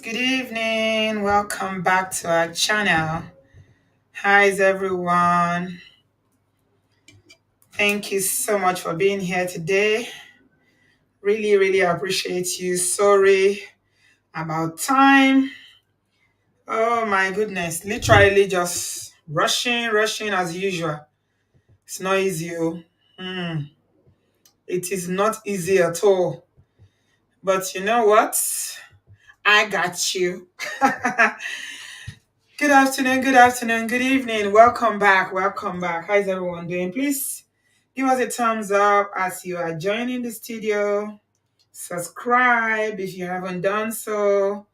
good evening. Welcome back to our channel. Hi, everyone. Thank you so much for being here today. Really, really appreciate you. Sorry about time. Oh my goodness. Literally just rushing as usual. It's not easy. Hmm. It is not easy at all. But you know what? I got you. Good evening. Welcome back. How's everyone doing? Please give us a thumbs up as you are joining the studio. Subscribe if you haven't done so.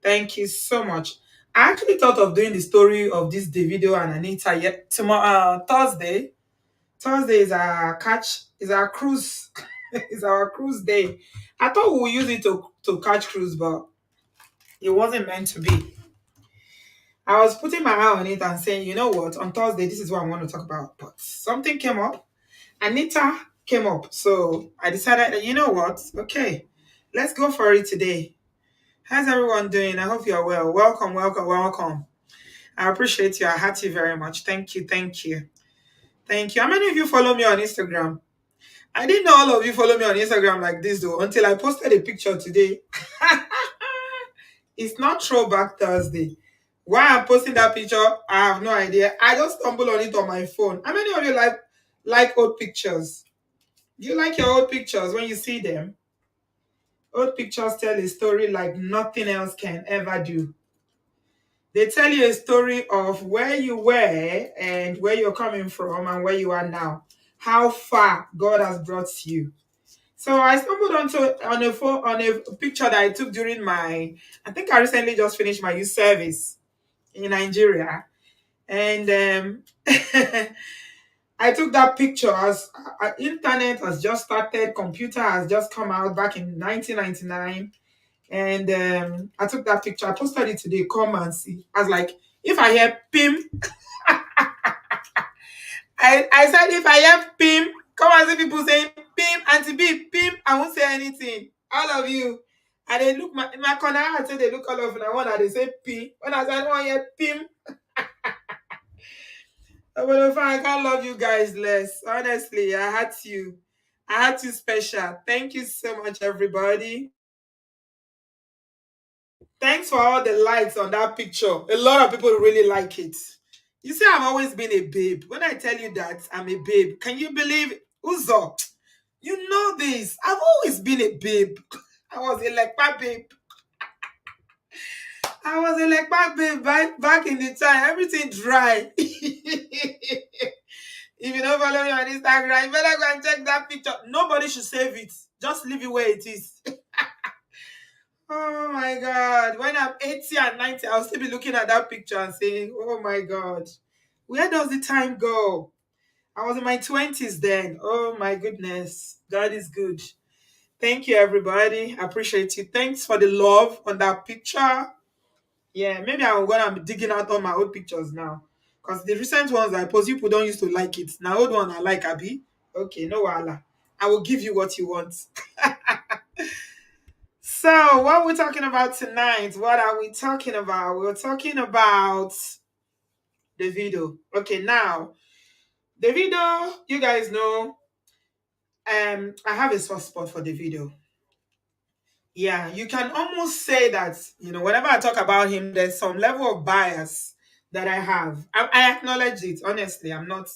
Thank you so much. I actually thought of doing the story of this Davido and Anita yet tomorrow, Thursday. Thursday is our cruise, is our cruise day. I thought we would use it to catch cruise, but it wasn't meant to be. I was putting my eye on it and saying, you know what, on Thursday, this is what I want to talk about. But something came up. Anita came up. So I decided that, you know what, okay, let's go for it today. How's everyone doing? I hope you're well. Welcome. I appreciate you. I heart you very much. Thank you. How many of you follow me on Instagram? I didn't know all of you follow me on Instagram like this though until I posted a picture today. It's not Throwback Thursday. Why I'm posting that picture, I have no idea. I just stumbled on it on my phone. How many of you like old pictures? Do you like your old pictures when you see them? Old pictures tell a story like nothing else can ever do. They tell you a story of where you were and where you're coming from and where you are now. How far God has brought you. So I stumbled on a picture that I took during I think I recently just finished my youth service in Nigeria. And I took that picture as internet has just started, computer has just come out back in 1999. And I took that picture. I posted it today. Come and see. I was like, if I hear PIM, I said, if I hear PIM, come and see people saying PIM, Auntie B, PIM, I won't say anything. All of you. And they look, in my corner, I say they look all over. And I want that they say PIM. When I said, I don't hear PIM, but I can't love you guys less. Honestly, I had you special. Thank you so much, everybody. Thanks for all the likes on that picture. A lot of people really like it. You see, I've always been a babe. When I tell you that I'm a babe, can you believe it? Uzo? You know this. I've always been a babe. I was a lekpa babe. I was a lekpa babe back in the time. Everything dry. If you don't follow me on Instagram, you better go and check that picture. Nobody should save it. Just leave it where it is. Oh my God. When I'm 80 and 90, I'll still be looking at that picture and saying, oh my God, where does the time go? I was in my 20s then. Oh my goodness. God is good. Thank you, everybody. I appreciate you. Thanks for the love on that picture. Yeah, maybe I'm going to be digging out all my old pictures now. Because the recent ones I post, people don't used to like it. Now, old one I like, Abby. Okay, no wala. I will give you what you want. So, what are we talking about tonight? What are we talking about? We're talking about Davido. Okay, now, Davido, you guys know, I have a soft spot for Davido. Yeah, you can almost say that, whenever I talk about him, there's some level of bias that I have. I acknowledge it, honestly. I'm not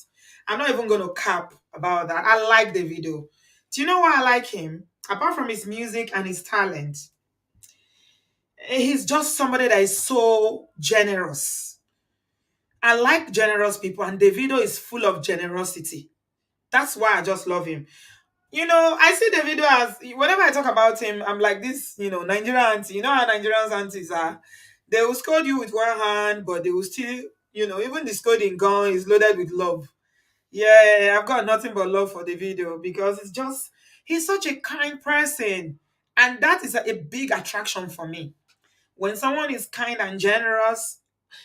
even gonna cap about that. I like Davido. Do you know why I like him? Apart from his music and his talent, he's just somebody that is so generous. I like generous people, and Davido is full of generosity. That's why I just love him. I see Davido as whenever I talk about him, I'm like this, Nigerian auntie. You know how Nigerian aunties are. They will scold you with one hand, but they will still, even the scolding gun is loaded with love. Yeah, I've got nothing but love for Davido because he's such a kind person. And that is a big attraction for me. When someone is kind and generous,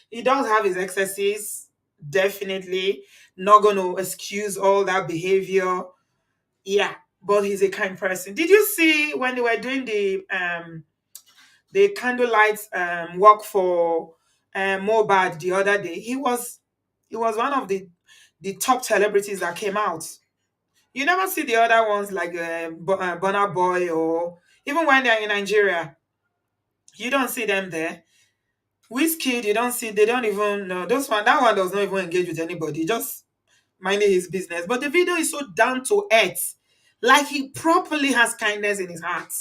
he does have his excesses, definitely. Not going to excuse all that behavior. Yeah, but he's a kind person. Did you see when they were doing the candlelight walk for Mobad the other day. He was one of the top celebrities that came out. You never see the other ones like Burna Boy, or even when they're in Nigeria, you don't see them there. Wizkid, you don't see, they don't even know. Those one, that one does not even engage with anybody, just minding his business. But the video is so down to earth. Like he properly has kindness in his heart.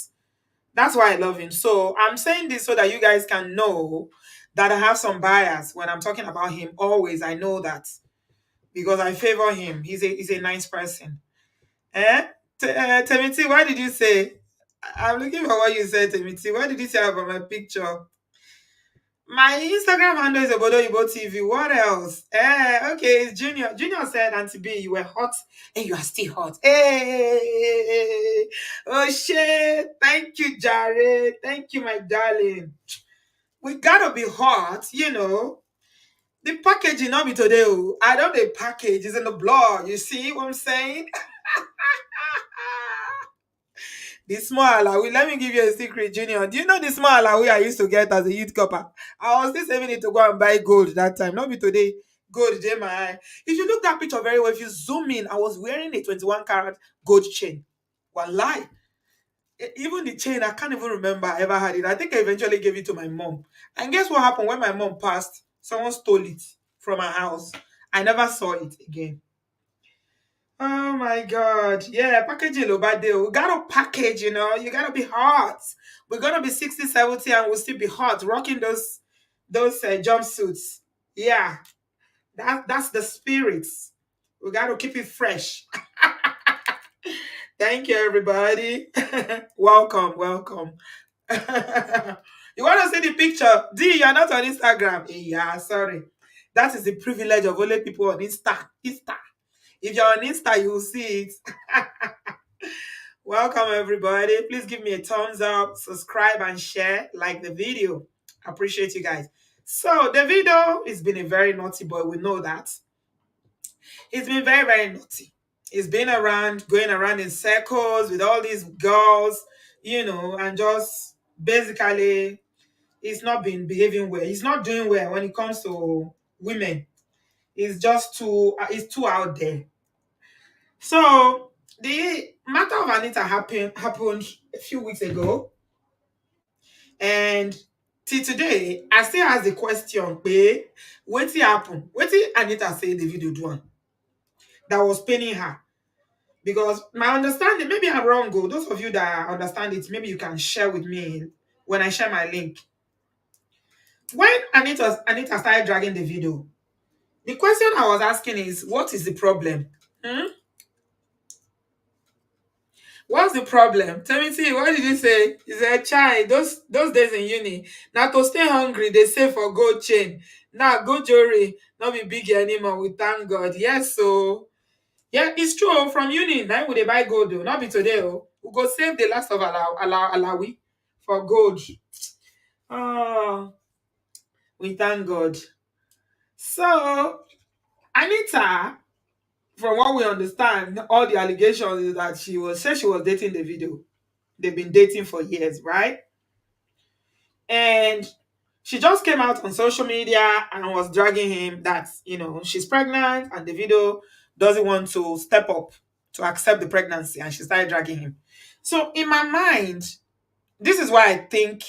That's why I love him. So I'm saying this so that you guys can know that I have some bias when I'm talking about him. Always, I know that because I favor him. He's a nice person. Eh? Temiti, why did you say? I'm looking for what you said, Temiti. What did you say about my picture? My Instagram handle is obodooyinboconnect. What else? Okay, it's Junior. Junior said, Auntie B, you were hot and you are still hot. Hey, oh shit. Thank you, Jared. Thank you, my darling. We gotta be hot, you know. The packaging not be today. Oh. I know the package is in the blog. You see what I'm saying? The small alawi, let me give you a secret, Junior. Do you know the small alawi I used to get as a youth copper? I was still saving it to go and buy gold that time. Not be today. Gold, J my eye. If you look that picture very well, if you zoom in, I was wearing a 21 karat gold chain. Wallahi. Even the chain, I can't even remember I ever had it. I think I eventually gave it to my mom. And guess what happened when my mom passed? Someone stole it from her house. I never saw it again. Oh my God. Yeah, packaging over there. We gotta package, you know. You gotta be hot. We're gonna be 60, 70, and we'll still be hot, rocking those jumpsuits. Yeah, that's the spirits. We gotta keep it fresh. Thank you, everybody. Welcome, welcome. You wanna see the picture? D, you're not on Instagram. Yeah, sorry. That is the privilege of only people on Insta. If you're on Insta, you will see it. Welcome, everybody. Please give me a thumbs up, subscribe, and share. Like the video. Appreciate you guys. So, the video has been a very naughty boy. We know that. He's been very, very naughty. He's been around, going around in circles with all these girls, you know, and just basically, he's not been behaving well. He's not doing well when it comes to women. He's too out there. So the matter of Anita happened a few weeks ago, and till today, I still ask the question, "Pe, wetin happen? Wetin Anita say the video do am that was paining her?" Because my understanding, maybe I'm wrong, go. Those of you that understand it, maybe you can share with me when I share my link. When Anita started dragging the video, the question I was asking is, what is the problem? Hmm? What's the problem? Tell me, see, what did you say? He said, child, those days in uni. Now to stay hungry, they say for gold chain. Now gold jewelry, not be big anymore. We thank God. Yes, so yeah, it's true. Oh, from uni, now we they buy gold, though. Not be today. Oh. We go save the last of alawi for gold. Oh, we thank God. So Anita, from what we understand, all the allegations is that she was dating the video. They've been dating for years, right? And she just came out on social media and was dragging him that, you know, she's pregnant and the video doesn't want to step up to accept the pregnancy, and she started dragging him. So in my mind, this is why I think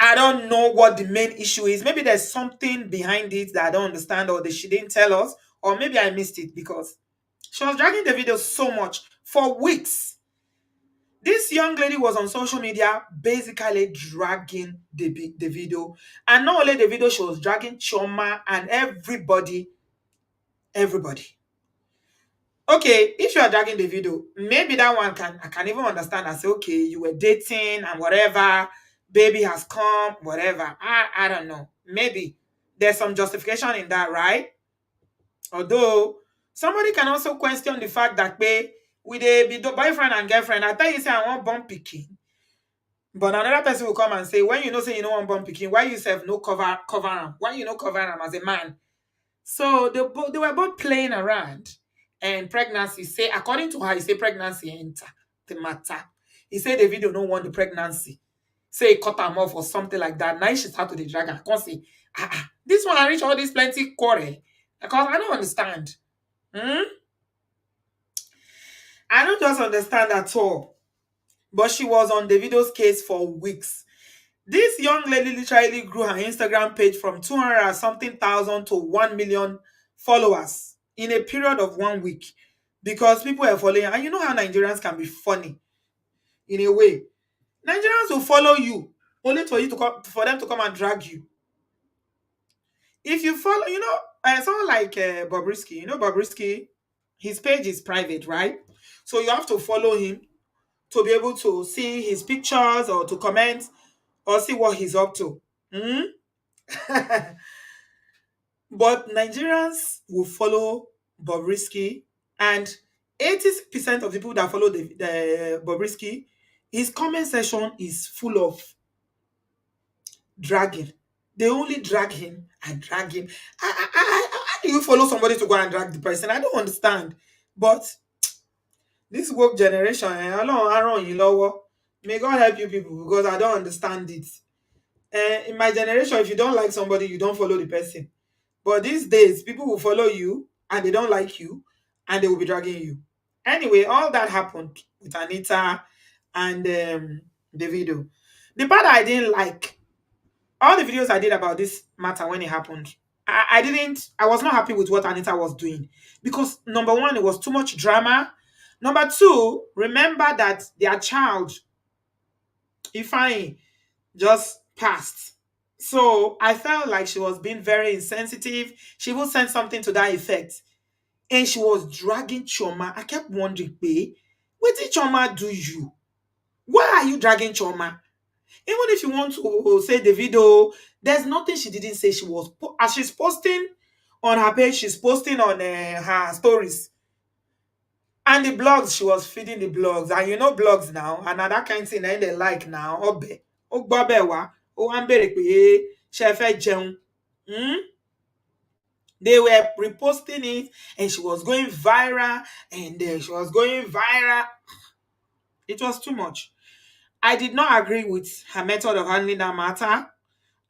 I don't know what the main issue is. Maybe there's something behind it that I don't understand, or that she didn't tell us, or maybe I missed it because she was dragging the video so much for weeks. This young lady was on social media basically dragging the video. And not only the video, she was dragging Chioma and everybody. Everybody. Okay, if you are dragging the video, maybe that one I can even understand and say, okay, you were dating and whatever, baby has come, whatever. I don't know. Maybe there's some justification in that, right? Although somebody can also question the fact that with a be boyfriend and girlfriend, I tell you say I want born picking. But another person will come and say, when you know say you don't want born picking, why you self no cover am? Why you no cover am as a man? So they were both playing around. And pregnancy, say, according to her, he say pregnancy enter the matter. He said the video don't want the pregnancy. say he cut am off or something like that. Now she start to the drag am. Come say, this one I reach all this plenty quarrel. Because I don't understand. Hmm? I don't just understand at all. But she was on Davido's case for weeks. This young lady literally grew her Instagram page from 200 and something thousand to 1 million followers in a period of 1 week because people are following her. And you know how Nigerians can be funny in a way. Nigerians will follow you only for you to come for them to come and drag you. If you follow, someone like Bobrisky, Bobrisky, his page is private, right? So you have to follow him to be able to see his pictures or to comment or see what he's up to. Hmm? But Nigerians will follow Bobrisky, and 80% of people that follow the Bobrisky, his comment section is full of dragging. They only drag him and drag him. How do you follow somebody to go and drag the person? I don't understand. But this woke generation, Ọlọ́run á ràn yín lọ́wọ́. May God help you people because I don't understand it. In my generation, if you don't like somebody, you don't follow the person. But these days, people will follow you and they don't like you and they will be dragging you. Anyway, all that happened with Anita and Davido. The part I didn't like, all the videos I did about this matter when it happened, I was not happy with what Anita was doing. Because number one, it was too much drama. Number two, remember that their child, Ifeanyi, just passed. So I felt like she was being very insensitive. She even sent something to that effect. And she was dragging Chioma. I kept wondering, babe, what did Chioma do you? Why are you dragging Chioma? Even if you want to say the video, there's nothing she didn't say. She was, as she's posting on her page, she's posting on her stories. And the blogs, she was feeding the blogs. And you know blogs now, and that kind of thing that they like now. Obe, ogbabewa, o ambere pe, shefe jeun. They were reposting it, and she was going viral, and she was going viral. It was too much. I did not agree with her method of handling that matter.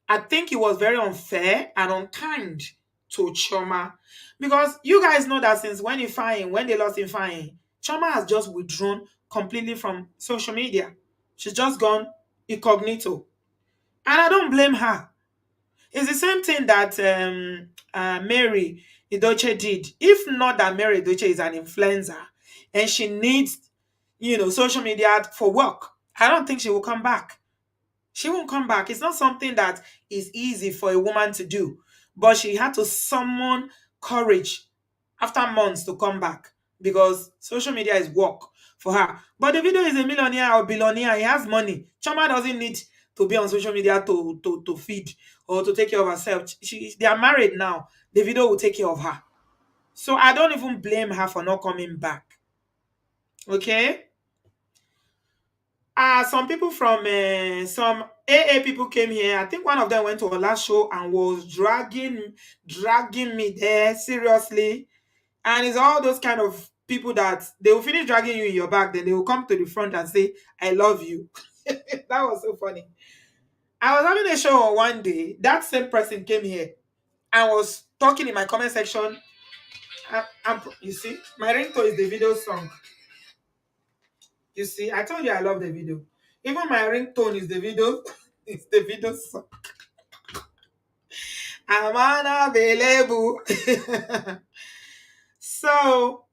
I think it was very unfair and unkind to Chioma. Because you guys know that since when they lost Ifeanyi, Chioma has just withdrawn completely from social media. She's just gone incognito. And I don't blame her. It's the same thing that Mary Idoche did. If not that Mary Idoche is an influencer and she needs, social media for work, I don't think she will come back. She won't come back. It's not something that is easy for a woman to do. But she had to summon courage after months to come back because social media is work for her. But the video is a millionaire or billionaire. He has money. Choma doesn't need to be on social media to feed or to take care of herself. They are married now. The video will take care of her. So I don't even blame her for not coming back. Okay? Some people from some AA people came here. I think one of them went to our last show and was dragging me there seriously. And it's all those kind of people that they will finish dragging you in your back, then they will come to the front and say, "I love you." That was so funny. I was having a show one day. That same person came here and was talking in my comment section. You see, my ringtone is the video song. You see, I told you I love the video. Even my ringtone is the video. It's the video song. I'm unavailable. So,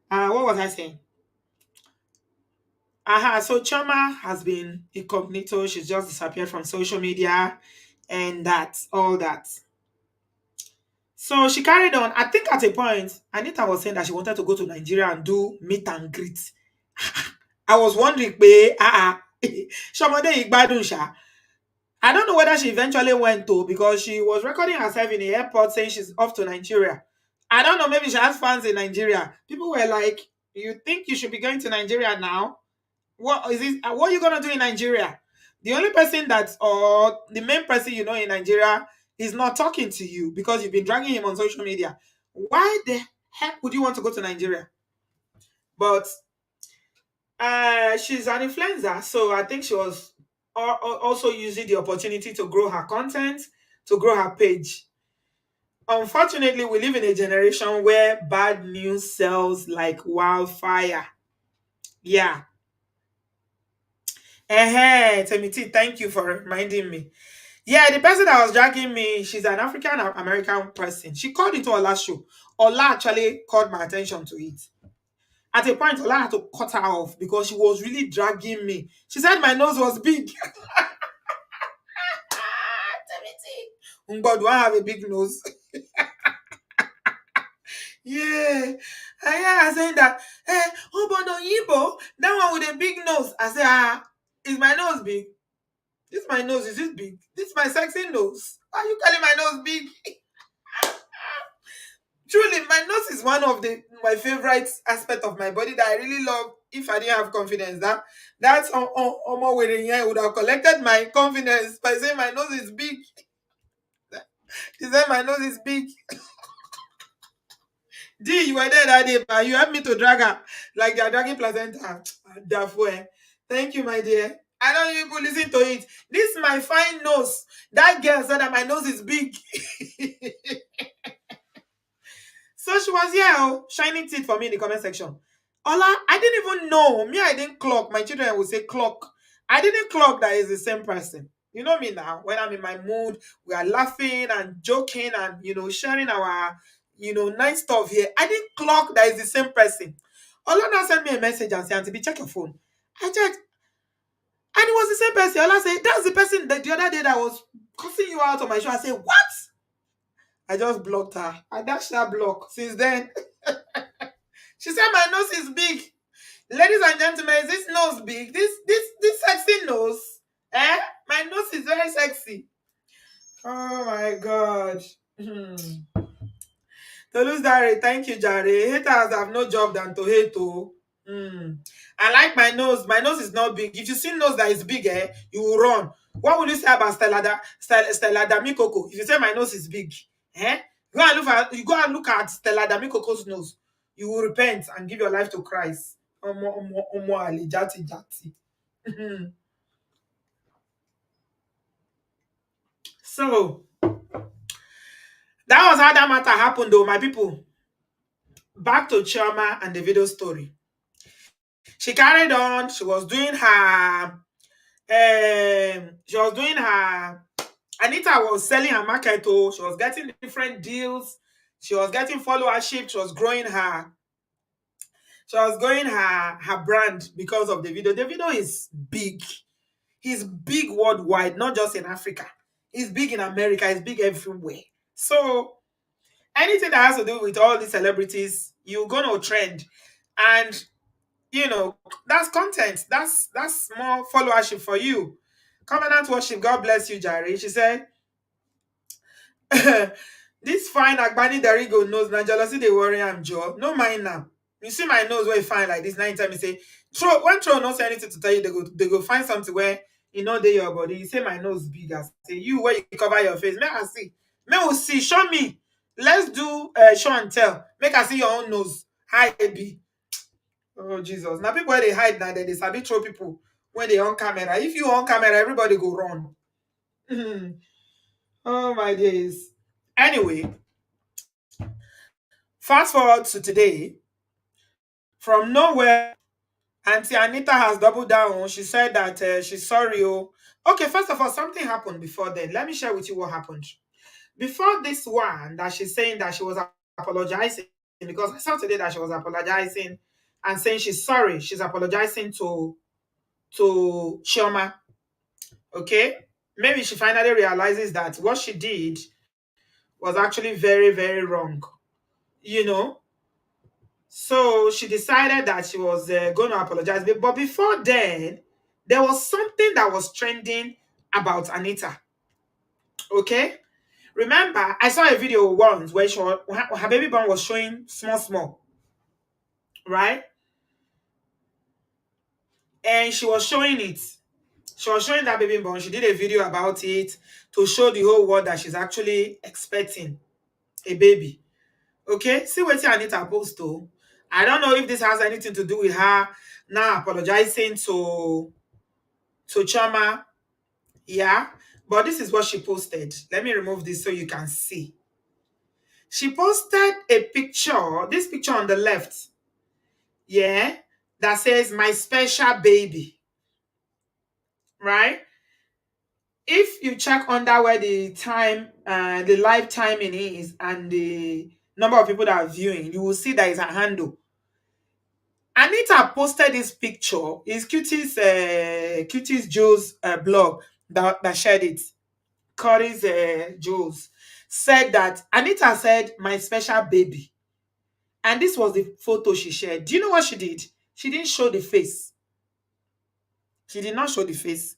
what was I saying? So Chioma has been incognito. She's just disappeared from social media and all that. So she carried on. I think at a point, Anita was saying that she wanted to go to Nigeria and do meet and greet. I was wondering, Shomode Igbadun sha. I don't know whether she eventually went to because she was recording herself in the airport saying she's off to Nigeria. I don't know, maybe she has fans in Nigeria. People were like, "You think you should be going to Nigeria now? What is it? What are you gonna do in Nigeria?" The only person or the main person you know in Nigeria is not talking to you because you've been dragging him on social media. Why the heck would you want to go to Nigeria? But she's an influencer, so I think she was also using the opportunity to grow her content, to grow her page. Unfortunately, we live in a generation where bad news sells like wildfire. Yeah. Temiti, thank you for reminding me. Yeah, the person that was dragging me, she's an African American person. She called into Ola's show. Ola actually called my attention to it. At a point, Ola had to cut her off because she was really dragging me. She said my nose was big. But do I have a big nose? Yeah. And yeah, I saying that, hey, obodooyinbo, that one with a big nose. I said, is my nose big? This my nose, is it big? This is my sexy nose. Why are you calling my nose big? Truly, my nose is one of the my favorite aspect of my body that I really love. If I didn't have confidence, that's on wedding here would have collected my confidence by saying my nose is big. She said my nose is big. D, you were there that day, but you helped me to drag her like they are dragging placenta. Therefore, thank you, my dear. I don't even listen to it. This is my fine nose. That girl said that my nose is big. So she was here, shining teeth for me in the comment section. Ola, I didn't even know. Me, I didn't clock. My children would say clock. I didn't clock that is the same person. You know me now. When I'm in my mood, we are laughing and joking and sharing our nice stuff here. I didn't clock that is the same person. Ola now sent me a message and said, Auntie, check your phone. I checked, and it was the same person. Ola said, that's the person that the other day that was cussing you out on my show. I said, what? I just blocked her. I dashed her block. Since then, she said my nose is big. Ladies and gentlemen, is this nose big? This sexy nose? Eh? My nose is very sexy. Oh my god. Tolus Dare, thank you, Jare. Haters have no job than to hate. Oh. I like my nose. My nose is not big. If you see nose that is big, you will run. What would you say about Stella Damikoko? If you say my nose is big, eh? You go and look at Stella Damikoko's nose. You will repent and give your life to Christ. Omo Ali, jati jati. So that was how that matter happened, though, my people. Back to Chioma and the video story. She carried on. She was doing her. She was doing her. Anita was selling her market. Oh, she was getting different deals. She was getting followership. She was growing her. She was growing her brand because of the video. The video is big. He's big worldwide, not just in Africa. He's big in America. He's big everywhere. So anything that has to do with all these celebrities, you're gonna trend, and that's content. That's more followership for you. Covenant worship. God bless you, Jari. She said, "This fine Agbani Darigo knows na jealousy they worry am Joe. No mind now. You see my nose where fine like this. 9 times you say throw when throw not say anything to tell you they go find something where they your body. You say my nose big as say you where you cover your face. Make I see. Make we see. Show me. Let's do show and tell. Make I see your own nose. Hi be. Oh Jesus. Now people where they hide now they sabi throw people when they on camera. If you on camera, everybody go run. Oh my days. Anyway, fast forward to today. From nowhere, Auntie Anita has doubled down. She said that she's sorry. Oh, okay. First of all, something happened before then. Let me share with you what happened. Before this one, that she's saying that she was apologizing, because I saw today that she was apologizing and saying she's sorry. She's apologizing to Chioma. Okay, maybe she finally realizes that what she did was actually very, very wrong. You know, so she decided that she was going to apologize. But before then, there was something that was trending about Anita. Okay, remember I saw a video once where her baby bump was showing small, small, right? And she was showing it. She was showing that baby bump. She did a video about it to show the whole world that she's actually expecting a baby. Okay, see what Anita post to. I don't know if this has anything to do with her now apologizing to Chioma. Yeah, but this is what she posted. Let me remove this so you can see. She posted a picture, this picture on the left, yeah, that says my special baby, right? If you check under where the time, the live timing is and the number of people that are viewing, you will see there is a handle. Anita posted this picture. It's Cuties Joe's blog that shared it. Curry's Jules said that Anita said my special baby, and this was the photo she shared. Do you know what she did? She didn't show the face. She did not show the face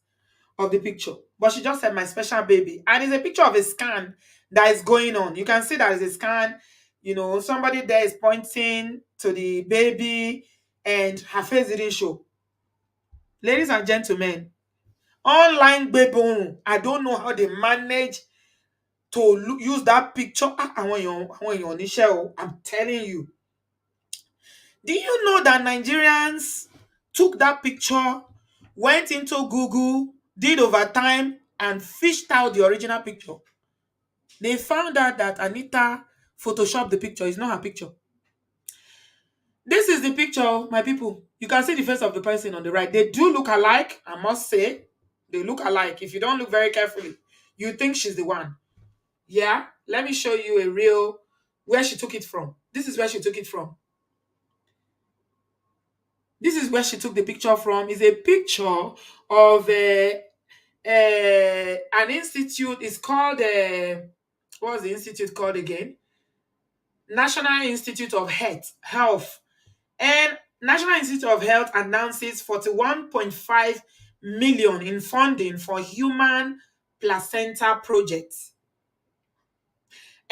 of the picture, but she just said my special baby, and it's a picture of a scan that is going on. You can see that is a scan. You know, somebody there is pointing to the baby, and her face didn't show. Ladies and gentlemen, online baby, I don't know how they manage to use that picture. Àwọn èèyàn níṣẹ́ o, I'm telling you. Do you know that Nigerians took that picture, went into Google, did overtime, and fished out the original picture? They found out that Anita photoshopped the picture. It's not her picture. This is the picture, my people. You can see the face of the person on the right. They do look alike, I must say. They look alike. If you don't look very carefully, you think she's the one. Yeah, let me show you a real where she took it from. This is where she took it from. This is where she took the picture from. It's a picture of an institute. It's called what was the institute called again? National Institute of Health. And National Institute of Health announces 41.5 million in funding for human placenta projects.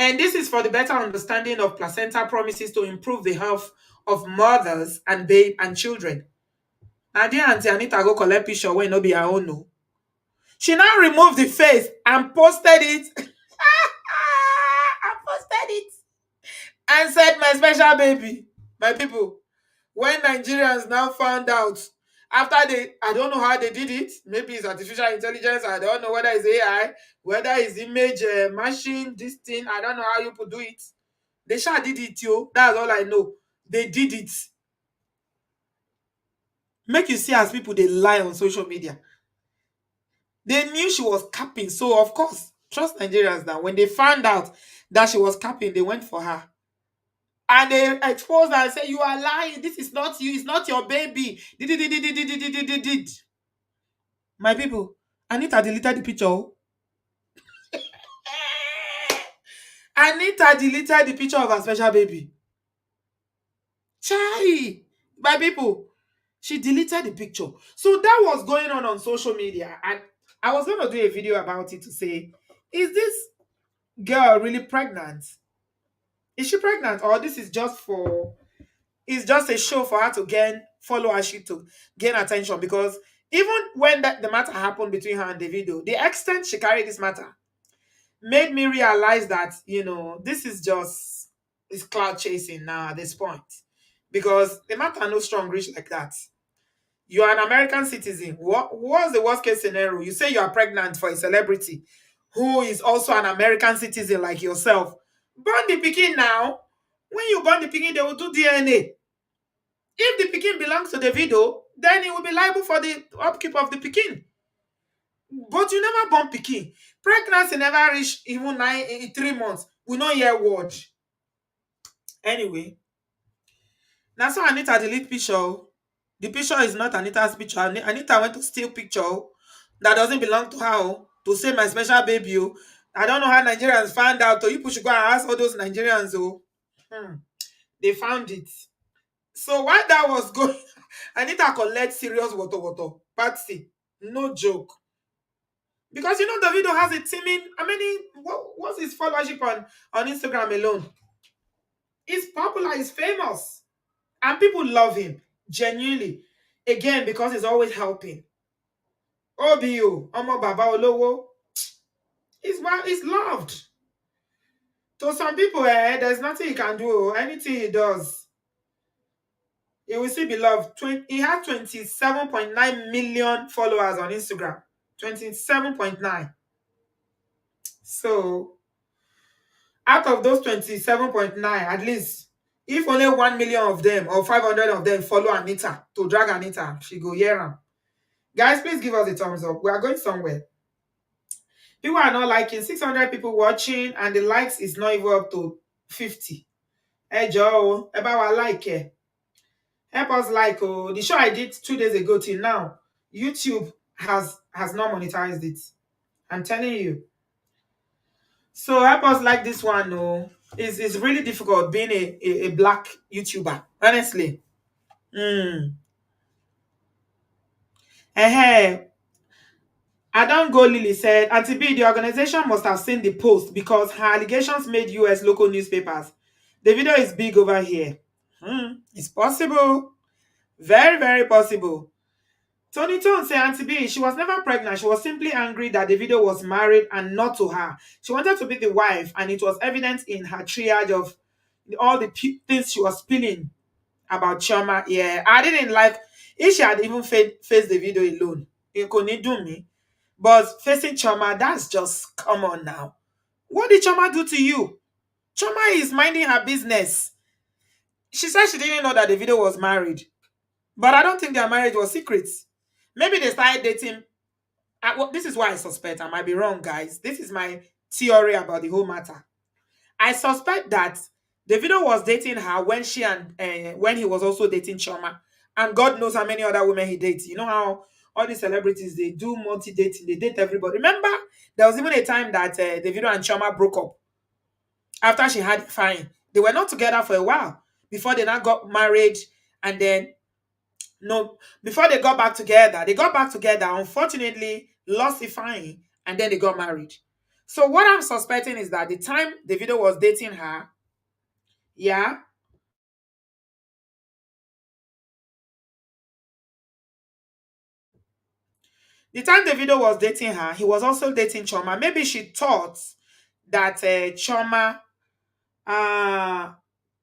And this is for the better understanding of placenta promises to improve the health of mothers and babe and children. And dear Auntie Anita go collect picture when no be her own. No. She now removed the face and posted it. And posted it. And said, my special baby. My people, when Nigerians now found out, after I don't know how they did it, maybe it's artificial intelligence, I don't know whether it's AI, whether it's image machine, this thing, I don't know how you could do it. They sure did it, yo. That's all I know. They did it. Make you see as people, they lie on social media. They knew she was capping, so of course, trust Nigerians now. When they found out that she was capping, they went for her. And they exposed her and said, you are lying. This is not you. It's not your baby. Did. My people, Anita deleted the picture. Anita deleted the picture of her special baby. Chai! My people, she deleted the picture. So that was going on social media. And I was going to do a video about it to say, is this girl really pregnant? Is she pregnant? Or this is just for, it's just a show for her to gain followership, to gain attention? Because even when the matter happened between her and Davido, the extent she carried this matter made me realize that, this is just, it's cloud chasing now at this point. Because the matter no strong reach like that. You are an American citizen. What's the worst case scenario? You say you are pregnant for a celebrity who is also an American citizen like yourself. Born the pikin now. When you born the pikin, they will do DNA. If the pikin belongs to the video, then he will be liable for the upkeep of the pikin. But you never born pikin. Pregnancy never reach even 3 months. We not hear word. Anyway, now so Anita delete picture. The picture is not Anita's picture. Anita went to steal picture that doesn't belong to her to say my special baby. I don't know how Nigerians found out. So you should go and ask all those Nigerians. They found it. So while that was going, Anita collect serious water. Patsy, no joke. Because the video has a teaming. I mean, what's his followership on Instagram alone? He's popular, he's famous. And people love him, genuinely. Again, because he's always helping. Obio, Omo Baba Olowo, he's loved. To some people, there's nothing he can do. Anything he does, he will still be loved. He has 27.9 million followers on Instagram. 27.9. So out of those 27.9, at least if only 1 million of them or 500 of them follow Anita to drag Anita, she go hear am. Guys, please give us a thumbs up. We are going somewhere. People are not liking, 600 people watching, and the likes is not even up to 50. Hey Joe, about our like it. Help us like the show I did 2 days ago till now. YouTube has not monetized it. I'm telling you. So help us like this one. No, it's really difficult being a black YouTuber. Honestly. Mm. Hey, I don't go Lily said, Auntie B, the organization must have seen the post because her allegations made US local newspapers. The video is big over here. It's possible. Very, very possible. Tony Tone said, Auntie B, she was never pregnant. She was simply angry that the video was married and not to her. She wanted to be the wife, and it was evident in her triage of all the things she was spilling about Chioma. Yeah, I didn't like if she had even faced the video alone. It couldn't do me. But facing Chioma, that's just come on now. What did Chioma do to you? Chioma is minding her business. She said she didn't know that the video was married. But I don't think their marriage was secret. Maybe they started dating. Well, this is why I suspect. I might be wrong, guys. This is my theory about the whole matter. I suspect that Davido was dating her when she and when he was also dating Chioma, and God knows how many other women he dates. You know how all these celebrities they do multi dating, they date everybody. Remember, there was even a time that Davido and Chioma broke up after she had fine. They were not together for a while before they now got married, and then no, before they got back together, unfortunately, lost Ifeanyi, and then they got married. So what I'm suspecting is that the time Davido was dating her, yeah, the time Davido was dating her, he was also dating Choma. Maybe she thought that Choma, uh,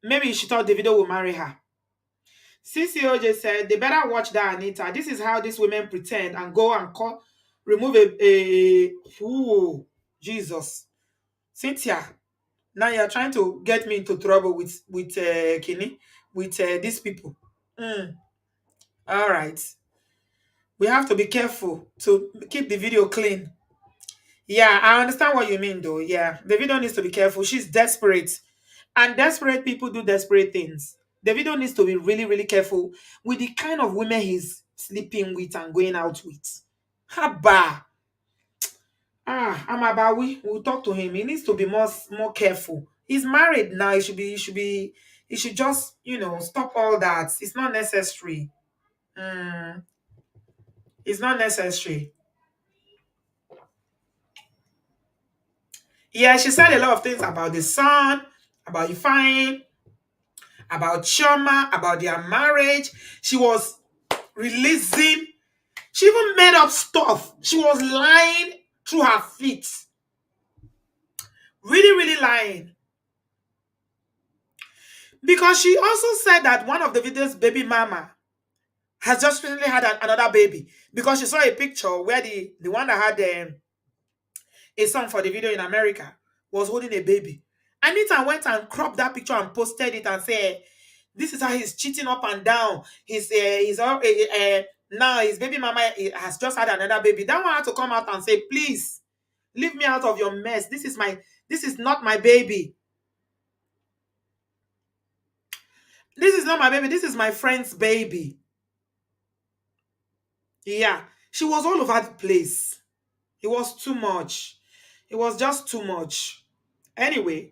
maybe she thought Davido would marry her. CCOJ said they better watch that Anita. This is how these women pretend and go and call, remove ooh, Jesus. Cynthia, now you're trying to get me into trouble with Kini, with these people. Mm, all right. We have to be careful to keep the video clean. Yeah, I understand what you mean though. Yeah, the video needs to be careful. She's desperate. And desperate people do desperate things. The video needs to be really, really careful with the kind of women he's sleeping with and going out with. Haba. Amabawi, we'll talk to him. He needs to be more careful. He's married now. He should just, stop all that. It's not necessary. Mm, it's not necessary. Yeah, she said a lot of things about the son, about Ifeanyi, about Chioma, about their marriage. She was releasing, she even made up stuff. She was lying through her feet. Really, really lying. Because she also said that one of the video's baby mama has just recently had another baby. Because she saw a picture where the one that had a son for the video in America was holding a baby. Anita went and cropped that picture and posted it and said, this is how he's cheating up and down. Now his baby mama has just had another baby. That one had to come out and say, please, leave me out of your mess. This is not my baby. This is not my baby. This is my friend's baby. Yeah. She was all over the place. It was too much. It was just too much. Anyway,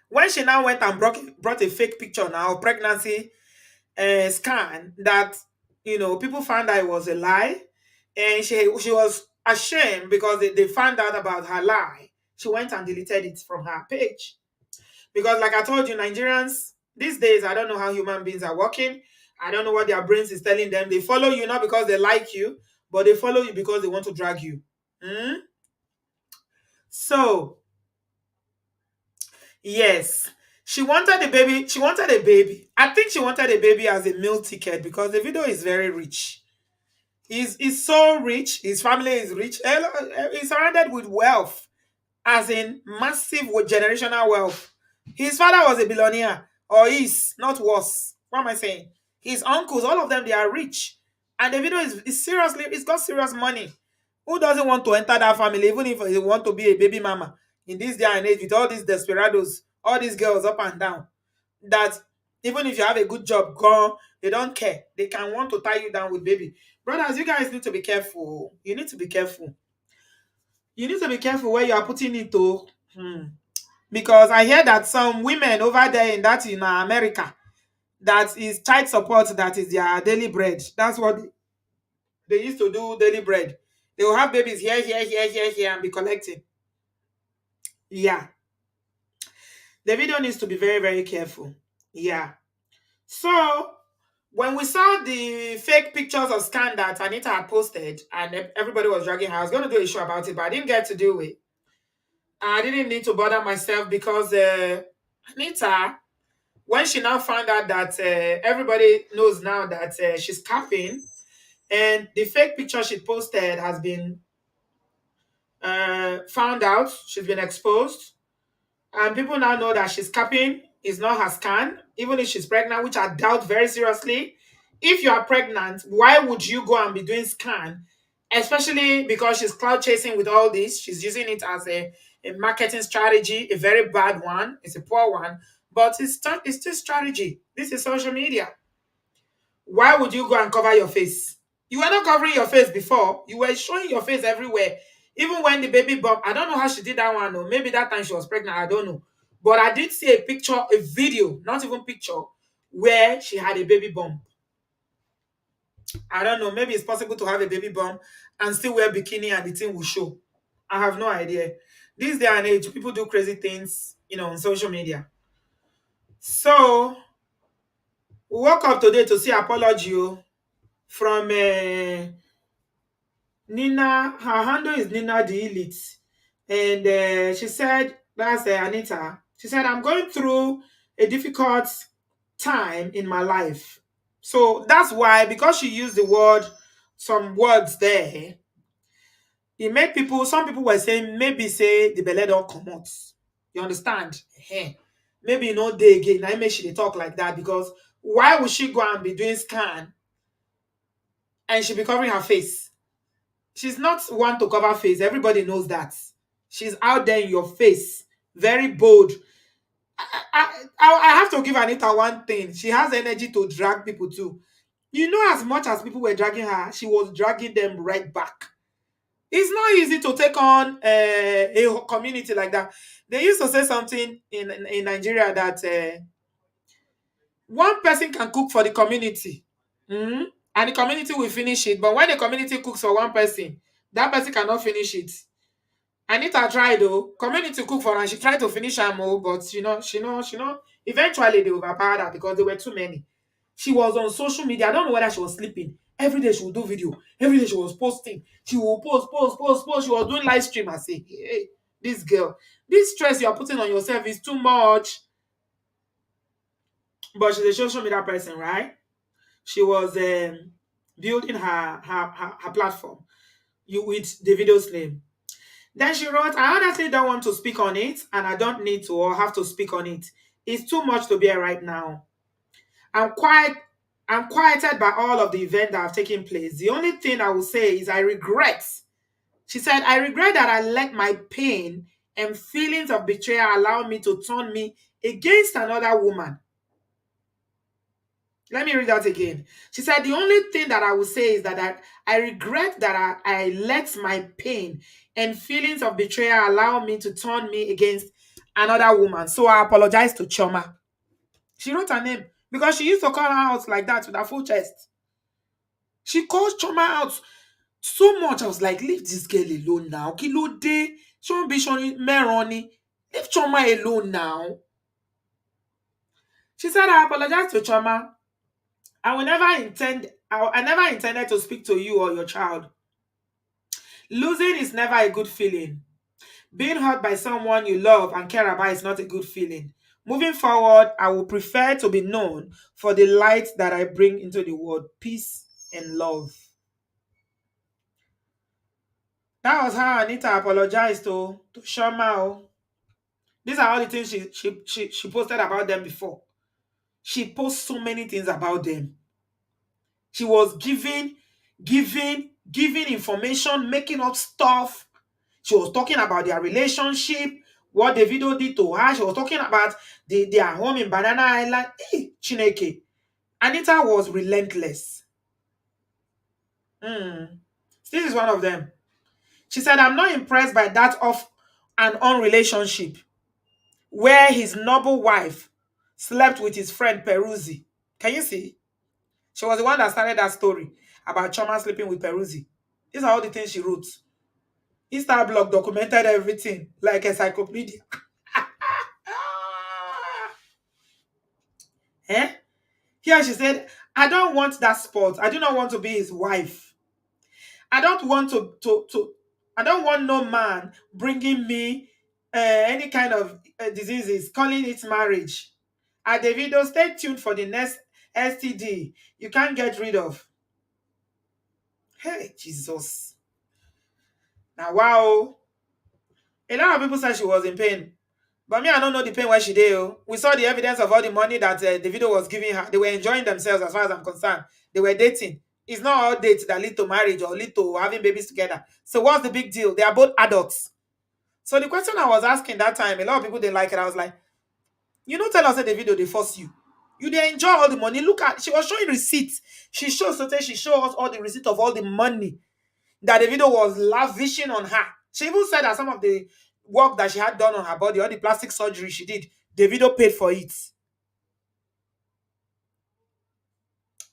when she now went and brought a fake picture now, pregnancy scan that people found that it was a lie, and she was ashamed because they found out about her lie. She went and deleted it from her page because, like I told you, Nigerians these days, I don't know how human beings are working. I don't know what their brains is telling them. They follow you not because they like you, but they follow you because they want to drag you. Hmm? So yes, she wanted a baby. She wanted a baby. I think she wanted a baby as a meal ticket because the video is very rich. He's so rich. His family is rich. He's surrounded with wealth, as in massive with generational wealth. His father was a billionaire, or is, not was. What am I saying? His uncles, all of them, they are rich. And Davido is seriously, he's got serious money. Who doesn't want to enter that family, even if they want to be a baby mama in this day and age with all these desperados, all these girls up and down? That even if you have a good job, gone, they don't care. They can want to tie you down with baby. Brothers, you guys need to be careful. You need to be careful. You need to be careful where you are putting it to. Because I hear that some women over there in America, that is child support, that is their daily bread. That's what they used to do, daily bread. They will have babies here, here, here, here, here, and be collecting. Yeah. The video needs to be very, very careful. Yeah. So when we saw the fake pictures of scan that Anita had posted and everybody was dragging her, I was going to do a show about it, but I didn't get to do it. I didn't need to bother myself because Anita, when she now found out that everybody knows now that she's capping, and the fake picture she posted has been found out, she's been exposed, and people now know that she's capping, is not her scan, even if she's pregnant, which I doubt very seriously. If you are pregnant, why would you go and be doing scan? Especially because she's cloud chasing with all this. She's using it as a marketing strategy, a very bad one. It's a poor one, but it's still strategy. This is social media. Why would you go and cover your face? You were not covering your face before. You were showing your face everywhere. Even when the baby bump, I don't know how she did that one, or maybe that time she was pregnant, I don't know. But I did see a picture, a video, not even picture, where she had a baby bump. I don't know. Maybe it's possible to have a baby bump and still wear bikini and the thing will show. I have no idea. This day and age, people do crazy things, on social media. So we woke up today to see apology from Nina. Her handle is Nina the Elite. And she said, that's Anita. She said, I'm going through a difficult time in my life. So that's why, because she used some words there, it made some people were saying, maybe say the belle don't come out. You understand? Maybe no day again. I make she dey talk like that, because why would she go and be doing scan and she be covering her face? She's not one to cover face. Everybody knows that. She's out there in your face, very bold. I have to give Anita one thing. She has energy to drag people too. As much as people were dragging her, she was dragging them right back. It's not easy to take on a community like that. They used to say something in Nigeria that one person can cook for the community, and the community will finish it. But when the community cooks for one person, that person cannot finish it. Anita tried though. Community cook for her and she tried to finish her more, but eventually they overpowered her because there were too many. She was on social media. I don't know whether she was sleeping. Every day she would do video. Every day she was posting. She will post, post, post, post. She was doing live stream. I say, hey, this girl, this stress you are putting on yourself is too much. But she's a social media person, right? She was building her platform with Davido's name. Then she wrote, I honestly don't want to speak on it, and I don't need to or have to speak on it. It's too much to bear right now. I'm quieted by all of the events that have taken place. The only thing I will say is I regret. She said, I regret that I let my pain and feelings of betrayal allow me to turn me against another woman. Let me read that again. She said, the only thing that I will say is that I regret that I let my pain and feelings of betrayal allow me to turn me against another woman. So I apologize to Chioma. She wrote her name because she used to call her out like that with her full chest. She calls Chioma out so much. I was like, leave this girl alone now. Kilo de, Chioma be showing Meroni. Leave Chioma alone now. She said, I apologize to Chioma. I never intended to speak to you or your child. Losing is never a good feeling. Being hurt by someone you love and care about is not a good feeling. Moving forward, I would prefer to be known for the light that I bring into the world, peace and love. That was how Anita apologized to Chioma. Oh. These are all the things she posted about them before. She posts so many things about them. She was giving information, making up stuff. She was talking about their relationship, what Davido did to her. She was talking about their home in Banana Island. Hey, Chineke. Anita was relentless. Mm. This is one of them. She said, I'm not impressed by that of an on relationship where his noble wife slept with his friend Peruzzi. Can you see? She was the one that started that story about Choma sleeping with Peruzzi. These are all the things she wrote. Insta blog documented everything like encyclopedia. Eh? Here she said, I don't want that spot. I do not want to be his wife. I don't want I don't want no man bringing me any kind of diseases, calling it marriage. At Davido, stay tuned for the next STD you can't get rid of. Hey, Jesus. Now, wow. A lot of people said she was in pain. But me, I don't know the pain where she did. Oh. We saw the evidence of all the money that Davido was giving her. They were enjoying themselves as far as I'm concerned. They were dating. It's not all dates that lead to marriage or lead to having babies together. So what's the big deal? They are both adults. So the question I was asking that time, a lot of people didn't like it. I was like, you know, tell us that the video they force you. You they enjoy all the money. Look at she was showing receipts. She showed she showed us all the receipt of all the money that the video was lavishing on her. She even said that some of the work that she had done on her body, all the plastic surgery she did, the video paid for it.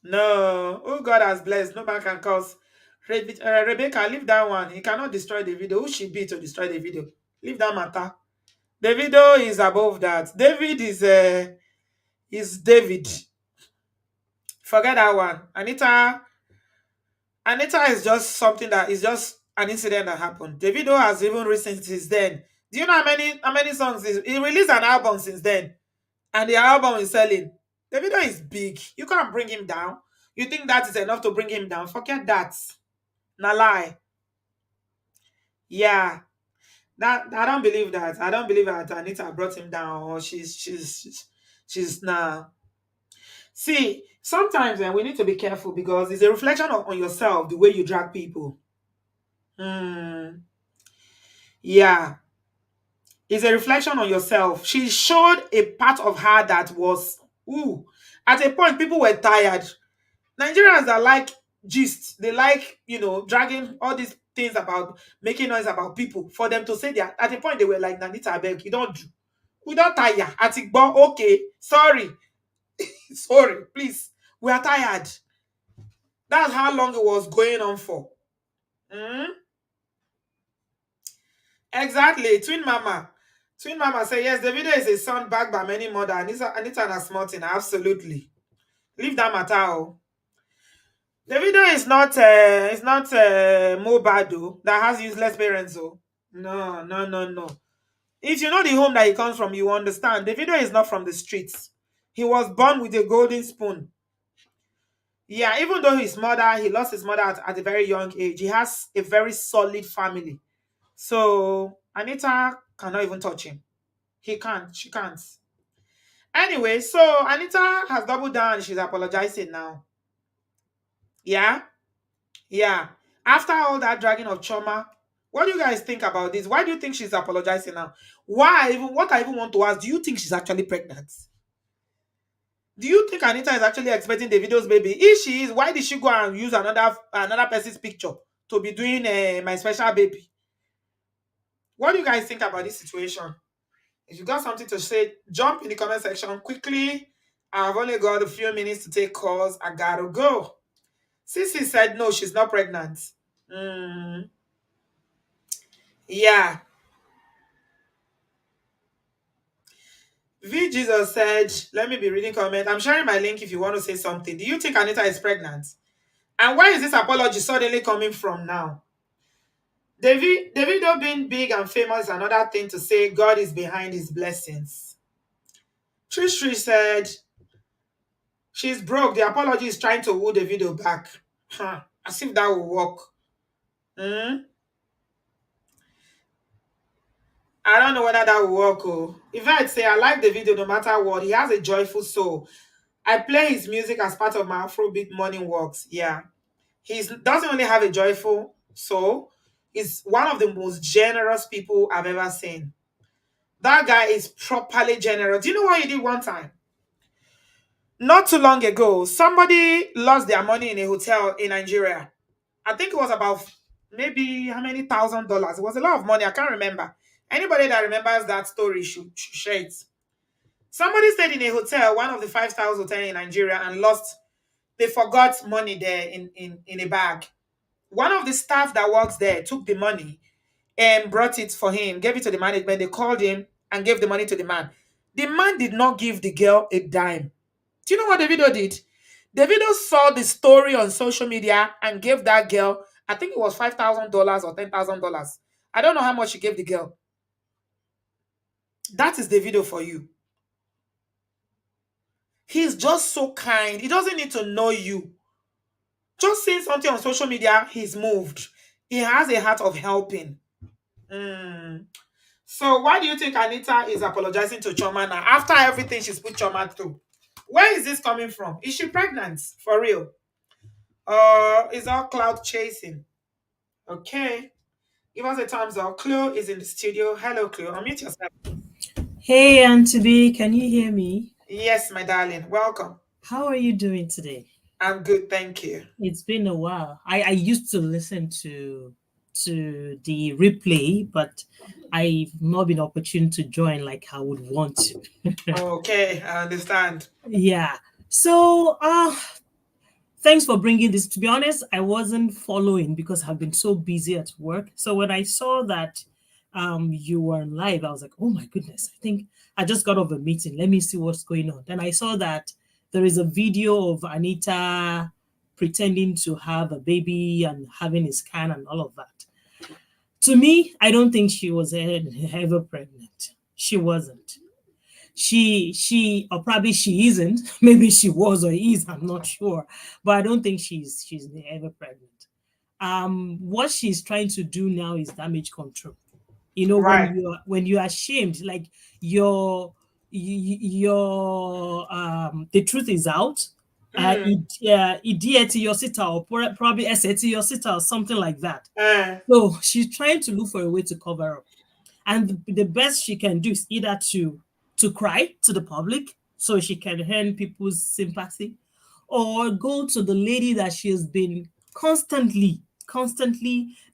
No, oh God has blessed. No man can cause. Rebecca, leave that one. He cannot destroy the video. Who should be to destroy the video? Leave that matter. The video is above that. David is David. Forget that one. Anita is just something that is just an incident that happened. Davido has even risen since then. Do you know how many songs he released an album since then? And the album is selling. Davido is big. You can't bring him down. You think that is enough to bring him down? Forget that. Na lie. Yeah. That I don't believe that. I don't believe that Anita brought him down or she's nah. See, sometimes we need to be careful because it's a reflection on yourself, the way you drag people. Hmm. Yeah, it's a reflection on yourself. She showed a part of her that was, ooh, at a point, people were tired. Nigerians are like gist. They like, dragging all these things about making noise about people for them to say that. At a point, they were like, Nanita, I beg, you don't do. We don't tire. At Igbo, okay, sorry, sorry, please. We are tired. That's how long it was going on for. Mm? Exactly. Twin Mama. Twin Mama say, yes, the video is a son backed by many mother. Anita and a small thing. Absolutely. Leave that matter. Oh. The video is not Mobad though, that has useless parents. Oh. No, no, no, no. If you know the home that he comes from, you understand. The video is not from the streets. He was born with a golden spoon. Yeah, even though he lost his mother at a very young age, he has a very solid family. So Anita cannot even touch him. He can't. She can't. Anyway, so Anita has doubled down. She's apologizing now. Yeah? Yeah. After all that dragging of trauma, what do you guys think about this? Why do you think she's apologizing now? What I even want to ask, do you think she's actually pregnant? Do you think Anita is actually expecting Davido's baby? If she is, why did she go and use another person's picture to be doing my special baby? What do you guys think about this situation? If you got something to say, jump in the comment section quickly. I've only got a few minutes to take calls. I gotta go. Sissy said no, she's not pregnant. Mm, yeah. V Jesus said, let me be reading comment. I'm sharing my link if you want to say something. Do you think Anita is pregnant? And where is this apology suddenly coming from now? Davido being big and famous is another thing to say God is behind his blessings. Trish said, she's broke. The apology is trying to woo Davido back. Huh. As if that will work. Hmm? I don't know whether that will work. Oh. If I'd say I like the video no matter what, he has a joyful soul. I play his music as part of my Afrobeat morning walks. Yeah. He doesn't only have a joyful soul, he's one of the most generous people I've ever seen. That guy is properly generous. Do you know what he did one time? Not too long ago, somebody lost their money in a hotel in Nigeria. I think it was about maybe how many $1,000. It was a lot of money. I can't remember. Anybody that remembers that story should share it. Somebody stayed in a hotel, one of the five-star hotels in Nigeria, and lost. They forgot money there in a bag. One of the staff that works there took the money and brought it for him, gave it to the management. They called him and gave the money to the man. The man did not give the girl a dime. Do you know what Davido did? Davido saw the story on social media and gave that girl, I think it was $5,000 or $10,000. I don't know how much he gave the girl. That is Davido for you. He's just so kind. He doesn't need to know you. Just seeing something on social media, he's moved. He has a heart of helping. Mm. So why do you think Anita is apologizing to Chioma now after everything she's put Chioma through? Where is this coming from? Is she pregnant? For real? Is all cloud chasing? Okay. Give us a thumbs up. Cleo is in the studio. Hello, Cleo. Unmute yourself. Hey, Auntie B, can you hear me? Yes, my darling. Welcome. How are you doing today? I'm good, thank you. It's been a while. I used to listen to the replay, but I've not been opportune to join like I would want to. Okay, I understand. Yeah. So, thanks for bringing this. To be honest, I wasn't following because I've been so busy at work. So when I saw that you were live, I was like, oh my goodness, I think I just got off a meeting. Let me see what's going on. Then I saw that there is a video of Anita pretending to have a baby and having a scan and all of that. To me, I don't think she was ever pregnant. She wasn't. Or probably she isn't. Maybe she was or is, I'm not sure, but I don't think she's ever pregnant. What she's trying to do now is damage control. You know, Right. when you're ashamed, like your the truth is out. Idiot your sister, or probably SAT your sister, or something like that. So she's trying to look for a way to cover up. And the best she can do is either to cry to the public so she can earn people's sympathy, or go to the lady that she has been constantly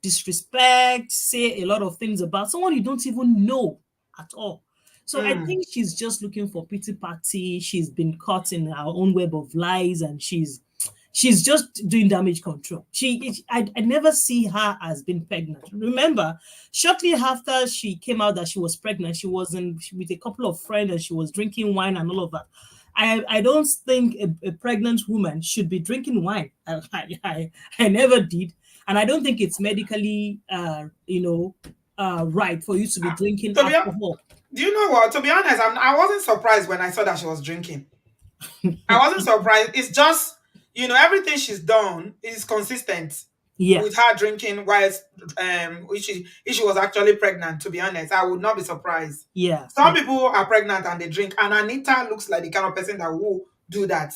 disrespect, say a lot of things about, someone you don't even know at all. So I think she's just looking for pity party. She's been caught in her own web of lies, and she's just doing damage control. I never see her as being pregnant. Remember, shortly after she came out that she was pregnant, she was with a couple of friends and she was drinking wine and all of that. I don't think a pregnant woman should be drinking wine. I never did, and I don't think it's medically right for you to be drinking alcohol. Do you know what? To be honest, I wasn't surprised when I saw that she was drinking. I wasn't surprised. It's just, everything she's done is consistent with her drinking whilst if she was actually pregnant. To be honest, I would not be surprised. Yeah. Some people are pregnant and they drink, and Anita looks like the kind of person that will do that.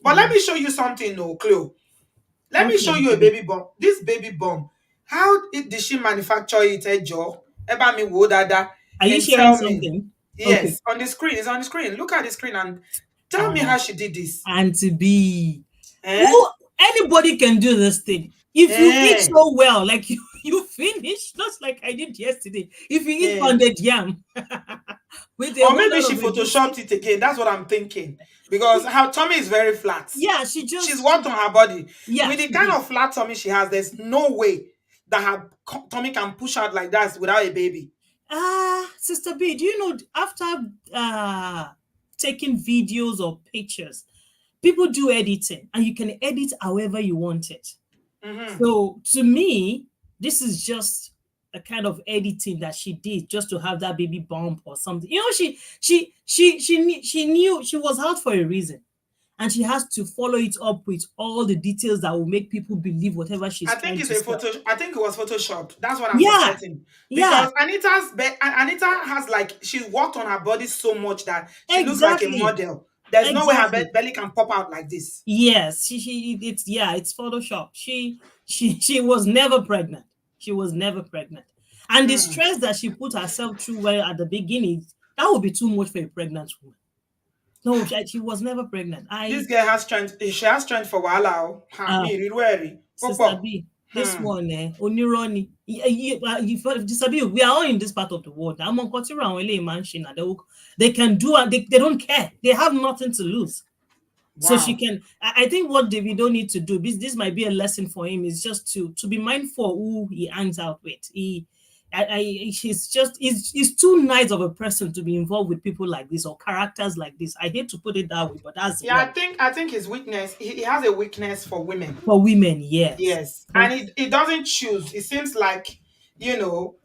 But let me show you something, Cleo. Let me show you a baby bomb. This baby bomb, how did she manufacture it, Joe? Are you sharing something? Yes, okay. On the screen. It's on the screen. Look at the screen and tell me how she did this. Auntie B. Anybody can do this thing. If you eat so well, like you finish, just like I did yesterday. If you eat pounded yam. Or maybe she photoshopped it again. That's what I'm thinking. Because her tummy is very flat. Yeah, she's worked on her body. Yeah, with the kind of flat tummy she has, there's no way that her tummy can push out like that without a baby. Sister B, do you know, after taking videos or pictures, people do editing, and you can edit however you want it. So to me, this is just a kind of editing that she did just to have that baby bump or something. She knew she was out for a reason. and she has to follow it up with all the details that will make people believe whatever she's I think trying it's to a say. photo. I think it was photoshopped. That's what I'm Yeah, suspecting. yeah, Because Anita has like she's worked on her body so much that she looks like a exactly, model. There's no way her exactly. belly can pop out like this. Yes, it's yeah, it's Photoshop. She was never pregnant. She was never pregnant. And the Hmm. stress that she put herself through well at the beginning, that would be too much for a pregnant woman. No, she was never pregnant. This girl has strength. She has strength for wahala. Oh. Ha, Uh me rirueri. Sister Popo. B, this Hmm. one, Onironi, Sister B, we are all in this part of the world. I'm on Kotira and Wele Mansion, and they can do, and they don't care. They have nothing to lose. So she Wow. can. I think what Davido need to do. This might be a lesson for him. Is just to be mindful of who he hangs out with. He's too nice of a person to be involved with people like this or characters like this. I hate to put it that way, but that's the Yeah, reality. I think his weakness. He has a weakness for women. For women, yes, Yes, but and he doesn't choose. It seems like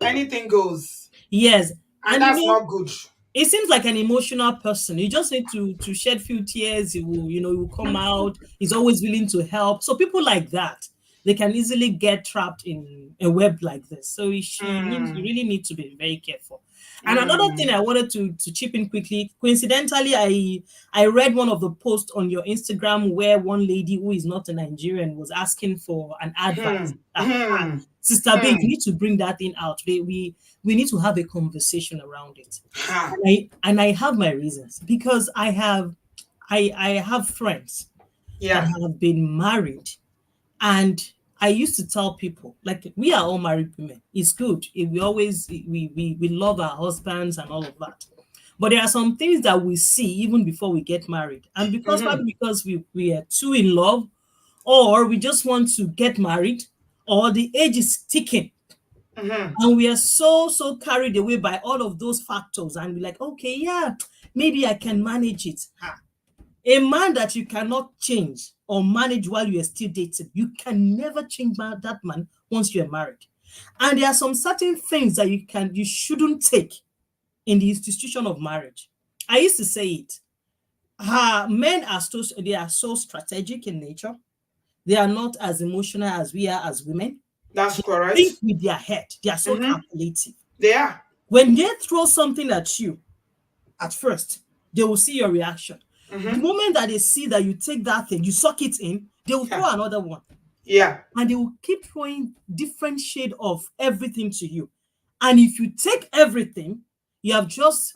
anything goes, yes, and and that's not good. he seems like an emotional person. You just need to shed few tears. He will come out. He's always willing to help. So people like that, they can easily get trapped in a web like this. So you Mm, really need to be very careful. And another thing mm, I wanted to chip in quickly, coincidentally, I read one of the posts on your Instagram where one lady who is not a Nigerian was asking for an advice. mm, mm, Sister B, you mm. need to bring that thing out. We need to have a conversation around it. Ha. And I have my reasons because I have friends that Yeah. have been married, and I used to tell people like we are all married women. It's good. We always we love our husbands and all of that. But there are some things that we see even before we get married. And because Mm-hmm, probably because we are too in love, or we just want to get married, or the age is ticking, mm-hmm. and we are so carried away by all of those factors, and we're like, okay, yeah, maybe I can manage it. A man that you cannot change or manage while you are still dating, you can never change that man once you're married. And there are some certain things that you shouldn't take in the institution of marriage. I used to say it. Men are so strategic in nature. They are not as emotional as we are as women. That's They think correct. with their head. They are so Mm-hmm. calculative. They are. When they throw something at you at first, they will see your reaction. The Mm-hmm. moment that they see that you take that thing, you suck it in, they will throw Yeah. another one. Yeah. And they will keep throwing different shade of everything to you. And if you take everything, you have just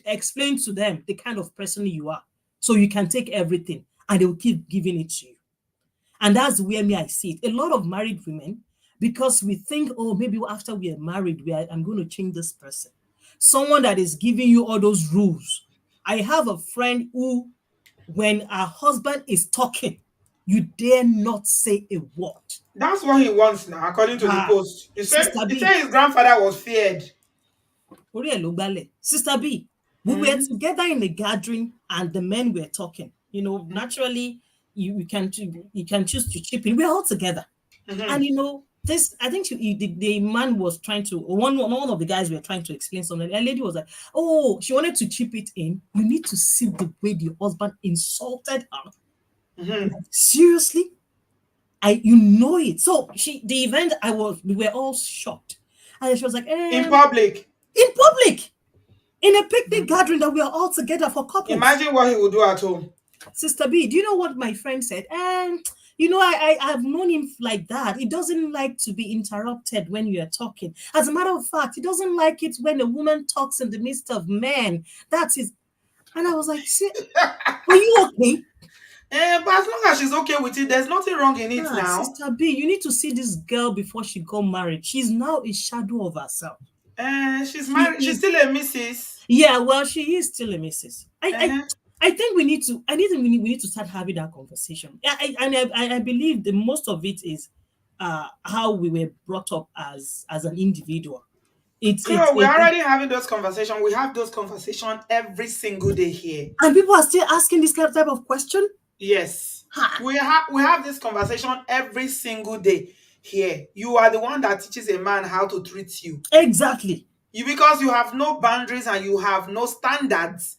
explained to them the kind of person you are. So you can take everything and they will keep giving it to you. And that's where me I see it. A lot of married women, because we think, oh, maybe after we are married, I'm going to change this person. Someone that is giving you all those rules. I have a friend who, when her husband is talking, you dare not say a word. That's what he wants now, according to the Ah, post. Sister He B, said his grandfather was feared. orí ẹ̀ ló gbálẹ̀. Sister B, we were Mm-hmm. together in the gathering and the men were talking. Naturally, you can choose to chip in. We're all together. Mm-hmm. And this, I think the man was trying to, one of the guys were trying to explain something. A lady was like, oh, she wanted to chip it in. You need to see the way the husband insulted her. Mm-hmm. Like, seriously? You know it. So the event we were all shocked. And she was like, In public. in public, in a picnic Mhm. gathering that we are all together for couples. Imagine what he would do at home. Sister B, do you know what my friend said? I've known him like that. He doesn't like to be interrupted when you are talking. As a matter of fact, he doesn't like it when a woman talks in the midst of men. That's his. And I was like, see, are you okay? But as long as she's okay with it, there's nothing wrong in it now. Sister B, you need to see this girl before she got married. She's now a shadow of herself. She's She married. She's is, still a missus. yeah, well, she is still a missus. Uh-huh. I think we need to start having that conversation. I believe the most of it is how we were brought up as an individual. Girl, we're already having those conversations. We have those conversations every single day here. And people are still asking this kind of type of question. Yes. Ha. We have this conversation every single day here. You are the one that teaches a man how to treat you. Exactly. Because you have no boundaries and you have no standards.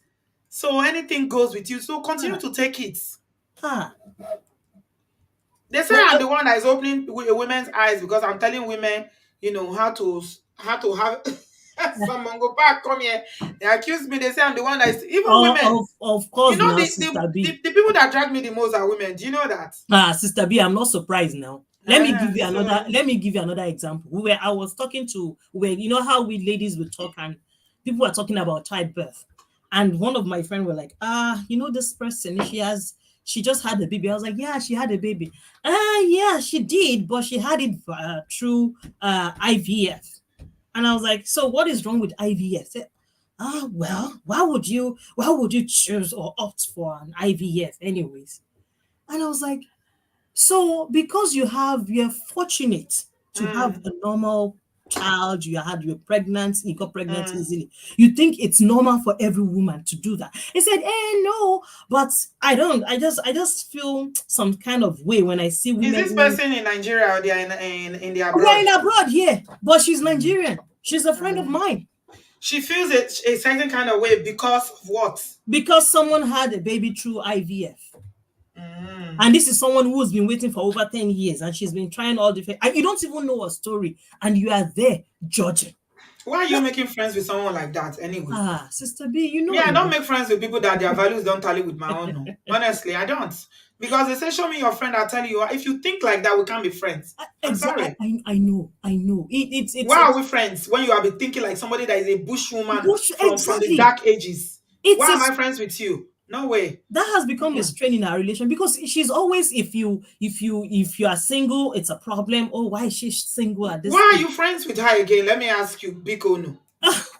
So anything goes with you. So continue Ah, to take it. ah. They say But I'm the one that is opening women's eyes because I'm telling women, how to have. Someone go back, come here. They accuse me. They say I'm the one that is even women. of course now, Sister B. The people that drag me the most are women. Do you know that? Ah, Sister B, I'm not surprised now. Let me give you another. So Let me give you another example. I was talking to where you know how we ladies would talk and people are talking about childbirth, and one of my friends were like, this person, she just had a baby. I was like, yeah, she had a baby. Yeah, she did, but she had it through IVF. And I was like, so what is wrong with IVF? Said, well, why would you choose or opt for an IVF anyways? And I was like, so because you're fortunate to have mm, a normal child, you got pregnant mm. easily. You think it's normal for every woman to do that. He said, no, but I don't. I just feel some kind of way when I see Is women this who person in Nigeria or they are in the they're abroad? in abroad, yeah, but she's Nigerian. She's a friend of mine. She feels a certain kind of way because of what? Because someone had a baby through IVF. Mm. And this is someone who's been waiting for over 10 years and she's been trying all different, and you don't even know her story, and you are there judging. Why are you making friends with someone like that anyway? Sister B, you Me, know I don't now. make friends with people that their values don't tally with my own. No. Honestly, I don't. Because they say, show me your friend, I'll tell you. If you think like that, we can't be friends. I'm Exactly. sorry. I know. Why are we friends when you have been thinking like somebody that is a bush woman Bush, from the exactly. dark ages? It's Why a am I friends with you? No way. that has become a Mm-mm. strain in our relation because she's always, if you are single, it's a problem. Oh, why is she single at this Why are age? you friends with her again? Let me ask you, Biko no.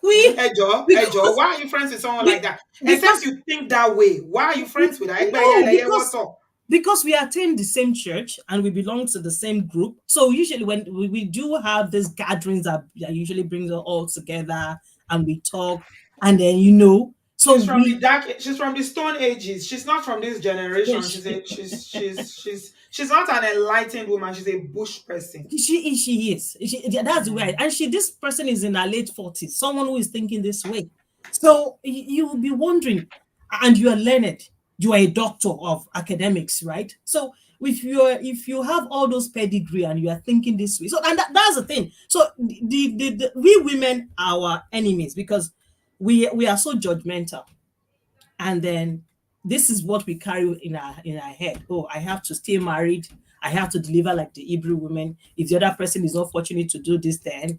We Ejo, Ejo, because why are you friends with someone like be, that? Except because you think that way. Why are you friends with her? no, What's up? because we attend the same church and we belong to the same group. So usually when we do have these gatherings that usually brings us all together and we talk, and then so She's from the stone ages. She's not from this generation. She's not an enlightened woman. She's a bush person. that's the way, and this person is in her late 40s, someone who is thinking this way. So you will be wondering, and you are learned, you are a doctor of academics, right? So if you have all those pedigree and you are thinking this way, so and that's the thing. So we women are our enemies because we are so judgmental, and then this is what we carry in our head. Oh, I have to stay married, I have to deliver like the Hebrew women. If the other person is not fortunate to do this, then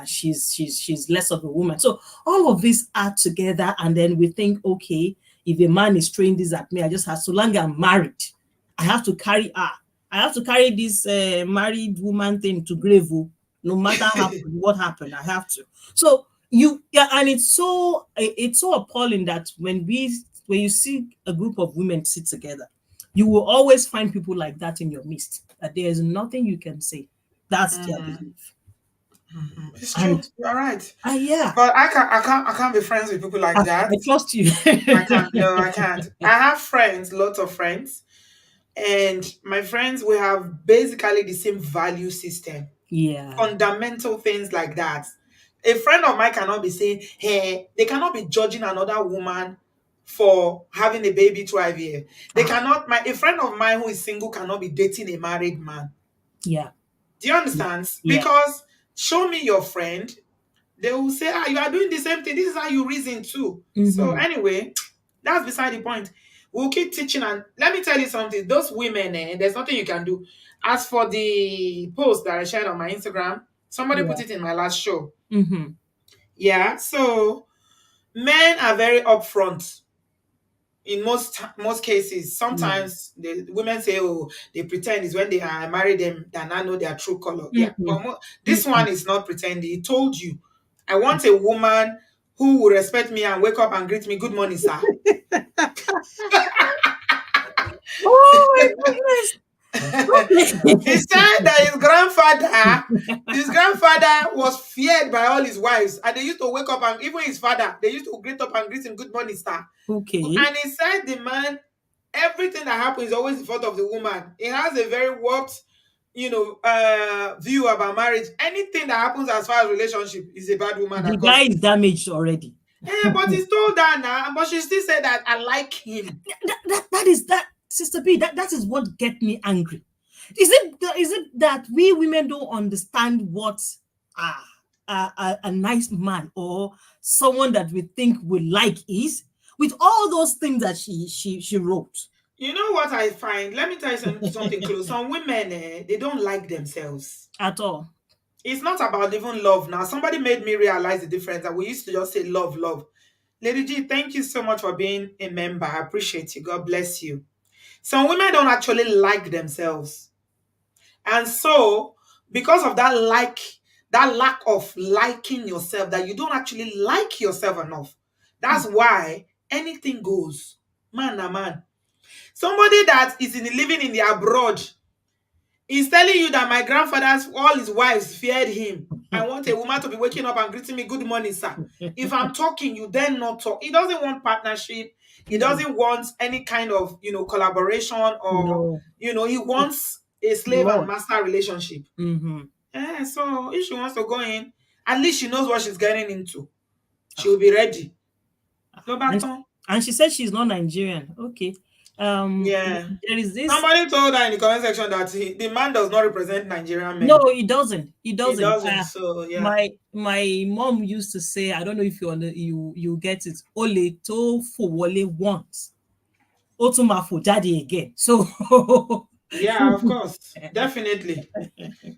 she's less of a woman. So all of this add together, and then we think, okay, if a man is throwing this at me, I just have, so long I'm married, I have to carry this married woman thing to grave, oh. No matter what happened, I have to. So and it's so appalling that when you see a group of women sit together, you will always find people like that in your midst. That there is nothing you can say. That's their Mhm. belief. It's true. And You're right. yeah, But I can't be friends with people like I that. trust you. I can't. No, I can't. I have friends, lots of friends, and my friends we have basically the same value system. Yeah. Fundamental things like that. A friend of mine cannot be saying, hey, they cannot be judging another woman for having a baby through IVF. They Ah, cannot, a friend of mine who is single cannot be dating a married man. yeah. Do you understand? Yeah. Because show me your friend, they will say, you are doing the same thing. This is how you reason too. So Mm-hmm. anyway, that's beside the point. We'll keep teaching, and let me tell you something. Those women, there's nothing you can do. As for the post that I shared on my Instagram, somebody put Yeah. it in my last show. Mm-hmm. Yeah, so men are very upfront in most cases. Yeah. Sometimes the women say, "Oh, they pretend is when they are marry them that I know their true color." Yeah, Mm-mm. but this Mm-mm. one is not pretending. He told you, "I want a woman who will respect me and wake up and greet me. Good morning, sir." Oh my He goodness. said that his grandfather was feared by all his wives, and they used to wake up and even his father, they used to greet up and greet him, "Good morning, sir." Okay. And he said the man, everything that happens is always the fault of the woman. He has a very warped, view about marriage. Anything that happens as far as relationship is a bad woman The that guy caused is it. damaged already. But he's told her now, but she still said that I like him. That is that, Sister B. That is what get me angry. Is it that we women don't understand what a nice man or someone that we think we like is, with all those things that she wrote? You know what I find? Let me tell you something close. Some women, they don't like themselves. At all. It's not about even love now. Somebody made me realize the difference that we used to just say love, love. Lady G, thank you so much for being a member. I appreciate you. God bless you. Some women don't actually like themselves. And so, because of that lack of liking yourself, that you don't actually like yourself enough, that's why anything goes. Man, a man. Somebody that is living in the abroad is telling you that my grandfather's all his wives feared him. I want a woman to be waking up and greeting me, good morning, sir. If I'm talking, you then not talk. He doesn't want partnership. He doesn't want any kind of, collaboration, or, No. he wants a slave and Lord. master relationship. Mm-hmm. So if she wants to go in, at least she knows what she's getting into. She will be ready. No And, baton. and she said she's not Nigerian. Okay. Yeah. There is this. Somebody told her in the comment section that the man does not represent Nigerian No, men. it doesn't. It He doesn't. doesn't. So yeah. My mom used to say, I don't know if you get it. Ole to for wole once. Otumafo daddy again. So Yeah, of course. Definitely.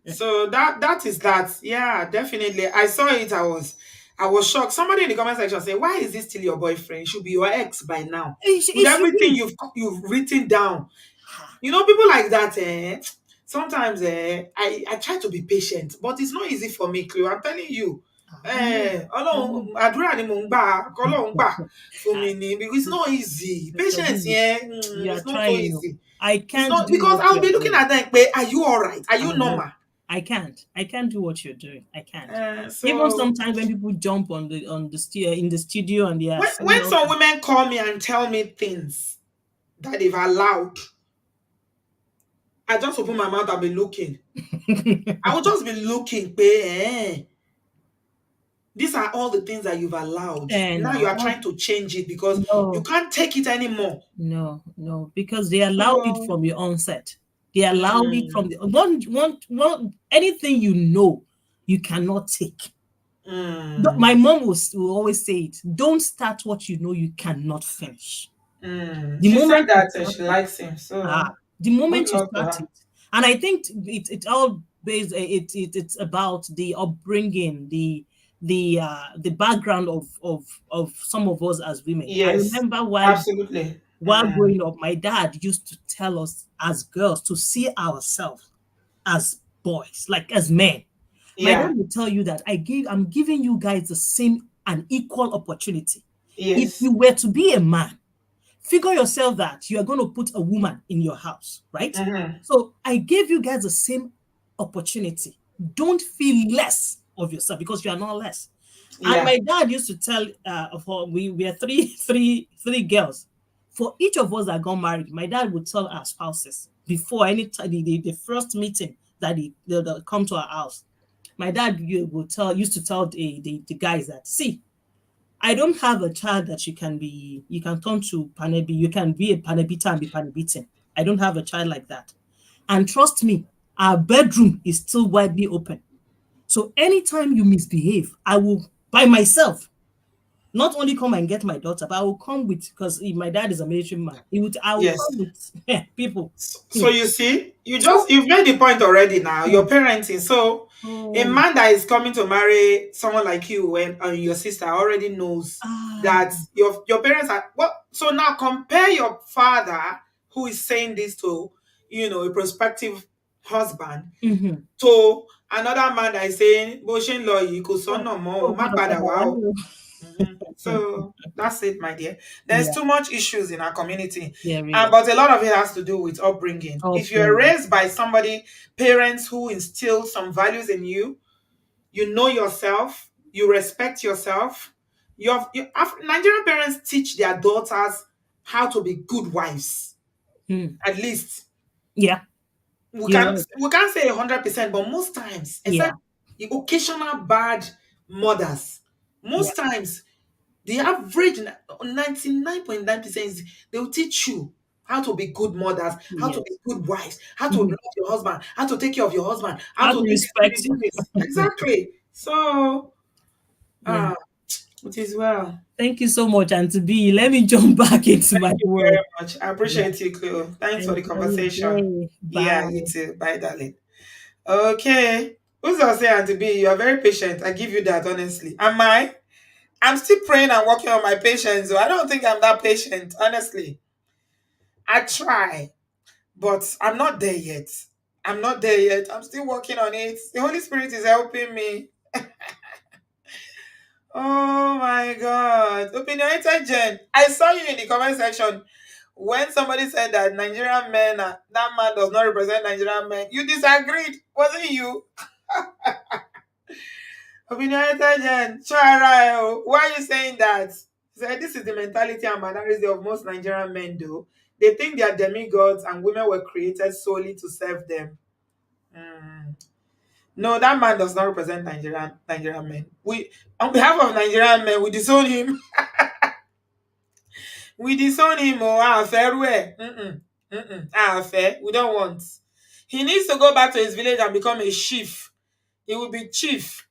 So that is that. Yeah, definitely. I saw it. I was shocked. Somebody in the comment section said, "Why is this still your boyfriend? He should be your ex by now." With it should everything be. you've written down. People like that, sometimes I try to be patient, but it's not easy for me, Cleo. I'm telling you. Ọlọ́run àdúrà ni mò ń gbà, k'Ọlọ́run gbà fún mi ni, because it's not easy. Sister Patience, B, you are it's not so trying. easy. I It's can't not, do because what I'll you're be looking doing. at them, are you all right? Are you I know. normal? I can't. I can't do what you're doing. I can't. Even So sometimes when people jump on the in the studio and they are saying when all some women call me and tell me things that they've allowed, I just open my mouth and be looking. I will just be looking, these are all the things that you've allowed. and Now you are trying to change it because you no, can't take it anymore. no, because they allowed it So, from the onset. They allowed it from mm, the one anything you cannot take. My mm, mom will always say it. Don't start what you know you cannot finish. The she said moment you that start she it, likes him. ah, So, the good moment you luck to start her. it, and I think it all based it's about the upbringing, the background of some of us as women. I Yes, remember absolutely. while growing up, my dad used to tell us as girls to see ourselves as boys, like as men. My dad Yeah, will tell you that I'm giving you guys the same and equal opportunity. If yes. you were to be a man, figure yourself that you are going to put a woman in your house, right? Mm-hmm. So I gave you guys the same opportunity. Don't feel less of yourself because you are not less. And Yeah, my dad used to tell we are three girls. For each of us that got married, my dad would tell our spouses before any time the first meeting that they'll come to our house. My dad used to tell the guys that, see, I don't have a child that you can turn to panebi. You can be a panebita and be panebiting. I don't have a child like that. And trust me, our bedroom is still widely open. So anytime you misbehave, I will by myself not only come and get my daughter, but I will come with, because my dad is a military man. I will yes. come with people. So you see, So you've made the point already now. You're parenting. So a oh, man that is coming to marry someone like you and your sister already knows ah, that your parents are well. So now compare your father who is saying this to a prospective husband mhm. to another man that is saying, "Bó ṣe ń lọ yìí kò Oh, sọ́nà mọ́ o, oh, má God, padà wá o." oh, So that's it, my dear. There's yeah, too much issues in our community, yeah, really. but a lot of it has to do with upbringing. If you're Upbringing. raised by somebody, parents who instill some values in you, you know yourself, you respect yourself. Nigerian parents teach their daughters how to be good wives. Hmm. At least Yeah, we you're can't right. we can't say 100%, but most times, Yeah, except the occasional bad mothers, yeah. most times The average 99.9% is they will teach you how to be good mothers, how to be Yes. good wives, how to Mhm. love your husband, how to take care of your husband, how How to to do this, do this, respect. do this. Exactly. So, Yeah. ah, it is well. Thank you so much, Auntie B. Let me jump back into my Thank you work. very much. I Yeah. appreciate you, Cleo. Thanks for the Enjoy your conversation. day. Yeah, you Bye. too. Bye, darling. Okay. Who's gonna say, Auntie B? You are very patient. I give you that, honestly. Am I? I'm still praying and working on my patience, so I don't think I'm that patient, honestly. I try, but I'm not there yet. I'm not there yet. I'm still working on it. The Holy Spirit is helping me. Oh my God. Opinionated Jen. I saw you in the comment section when somebody said that Nigerian men, that man does not represent Nigerian men. You disagreed. Wasn't you? Opinionated Jen. Sure, why are you saying that? He said, this is the mentality and mannerism of most Nigerian men, though. They think they are demigods and women were created solely to serve them. Mm. No, that man does not represent Nigerian men. We, on behalf of Nigerian men, we disown him. We disown him. Oh, our fair way. Our fair. We don't want. He needs to go back to his village and become a chief. He will be chief.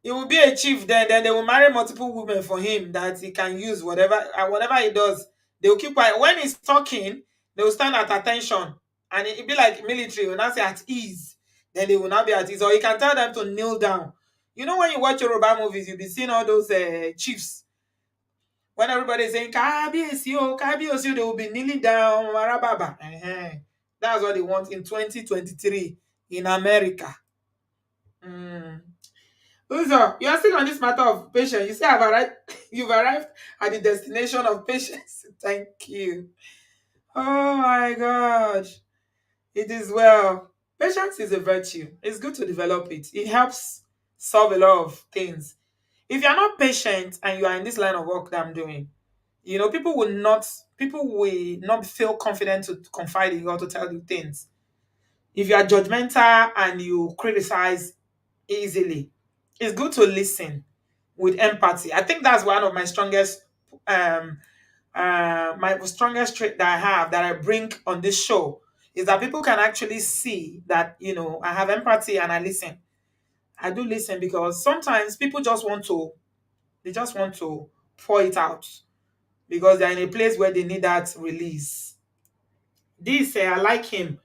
He will be a chief. Then they will marry multiple women for him that he can use whatever he does. They will keep quiet. When he's talking, they will stand at attention, and it will be like military. Will not say at ease. Then they will not be at ease. Or you can tell them to kneel down. You know when you watch Yoruba movies, you'll be seeing all those chiefs. When everybody is saying Kabiyesi o, Kabiyesi o, they will be kneeling down, Marababa. That's what they want in 2023 in America. Mm. Uzo, you are still on this matter of patience. You say I've arrived, you've arrived at the destination of patience. Thank you. Oh my God. It is well. Patience is a virtue. It's good to develop it. It helps solve a lot of things. If you're not patient and you are in this line of work that I'm doing, people will not feel confident to confide in you or to tell you things. If you are judgmental and you criticize easily, it's good to listen with empathy. I think that's one of um my strongest trait that I have that I bring on this show is that people can actually see that I have empathy and I listen. I do listen because sometimes people just want to pour it out because they're in a place where they need that release. This I like him,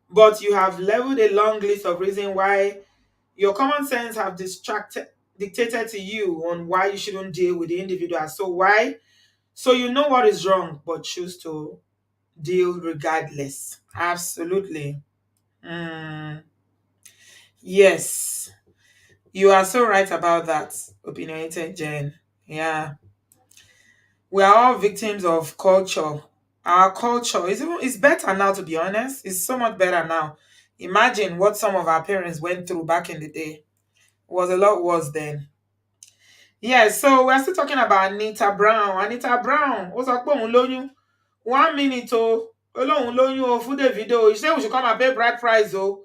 but you have leveled a long list of reasons why your common sense have dictated to you on why you shouldn't deal with the individual. So why? So you know what is wrong, but choose to deal regardless. Absolutely. Mm, yes, you are so right about that, opinionated Jen. Yeah, we are all victims of culture. Our culture is better now, to be honest. It's so much better now. Imagine what some of our parents went through back in the day. It was a lot worse then. Yeah, so we're still talking about Anita Brown. Anita Brown, ó sọ pé òun lóyún. 1 minute o, ó lóun lóyún o fún Davido. He said we should come and pay bride price o.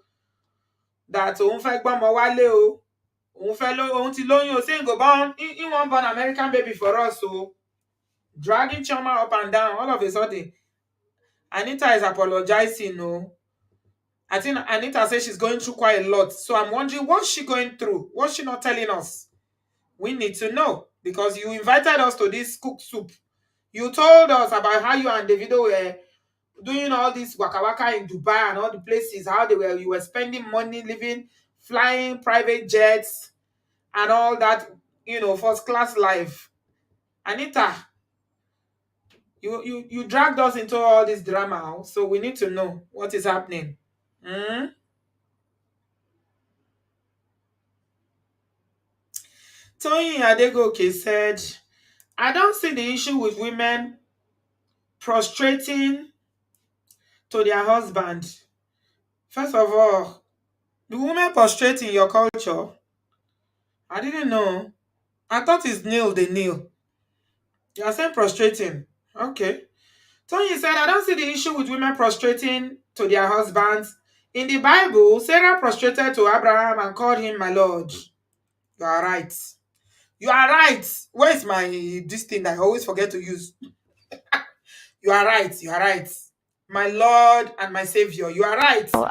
That òun fẹ́ gbọ́mọ wálé o. Òun ti lóyún o. Saying go born, he won't born American baby for us o. Dragging Chioma up and down all of a sudden. Anita is apologizing o. I think Anita says she's going through quite a lot. So I'm wondering what's she going through? What's she not telling us? We need to know because you invited us to this cook soup. You told us about how you and Davido were doing all this waka waka in Dubai and all the places, how you were spending money, living, flying private jets and all that, first class life. Anita, you dragged us into all this drama, so we need to know what is happening. Hmm? Toyin Adegoke said, I don't see the issue with women prostrating to their husband. First of all, the women prostrate in your culture. I didn't know. I thought it's kneel, they kneel. You are saying prostrating. Okay. Tony said, I don't see the issue with women prostrating to their husbands. In the Bible, Sarah prostrated to Abraham and called him my Lord. You are right. You are right. Where is my this thing that I always forget to use? You are right. You are right. My Lord and my Savior. You are right. Oh,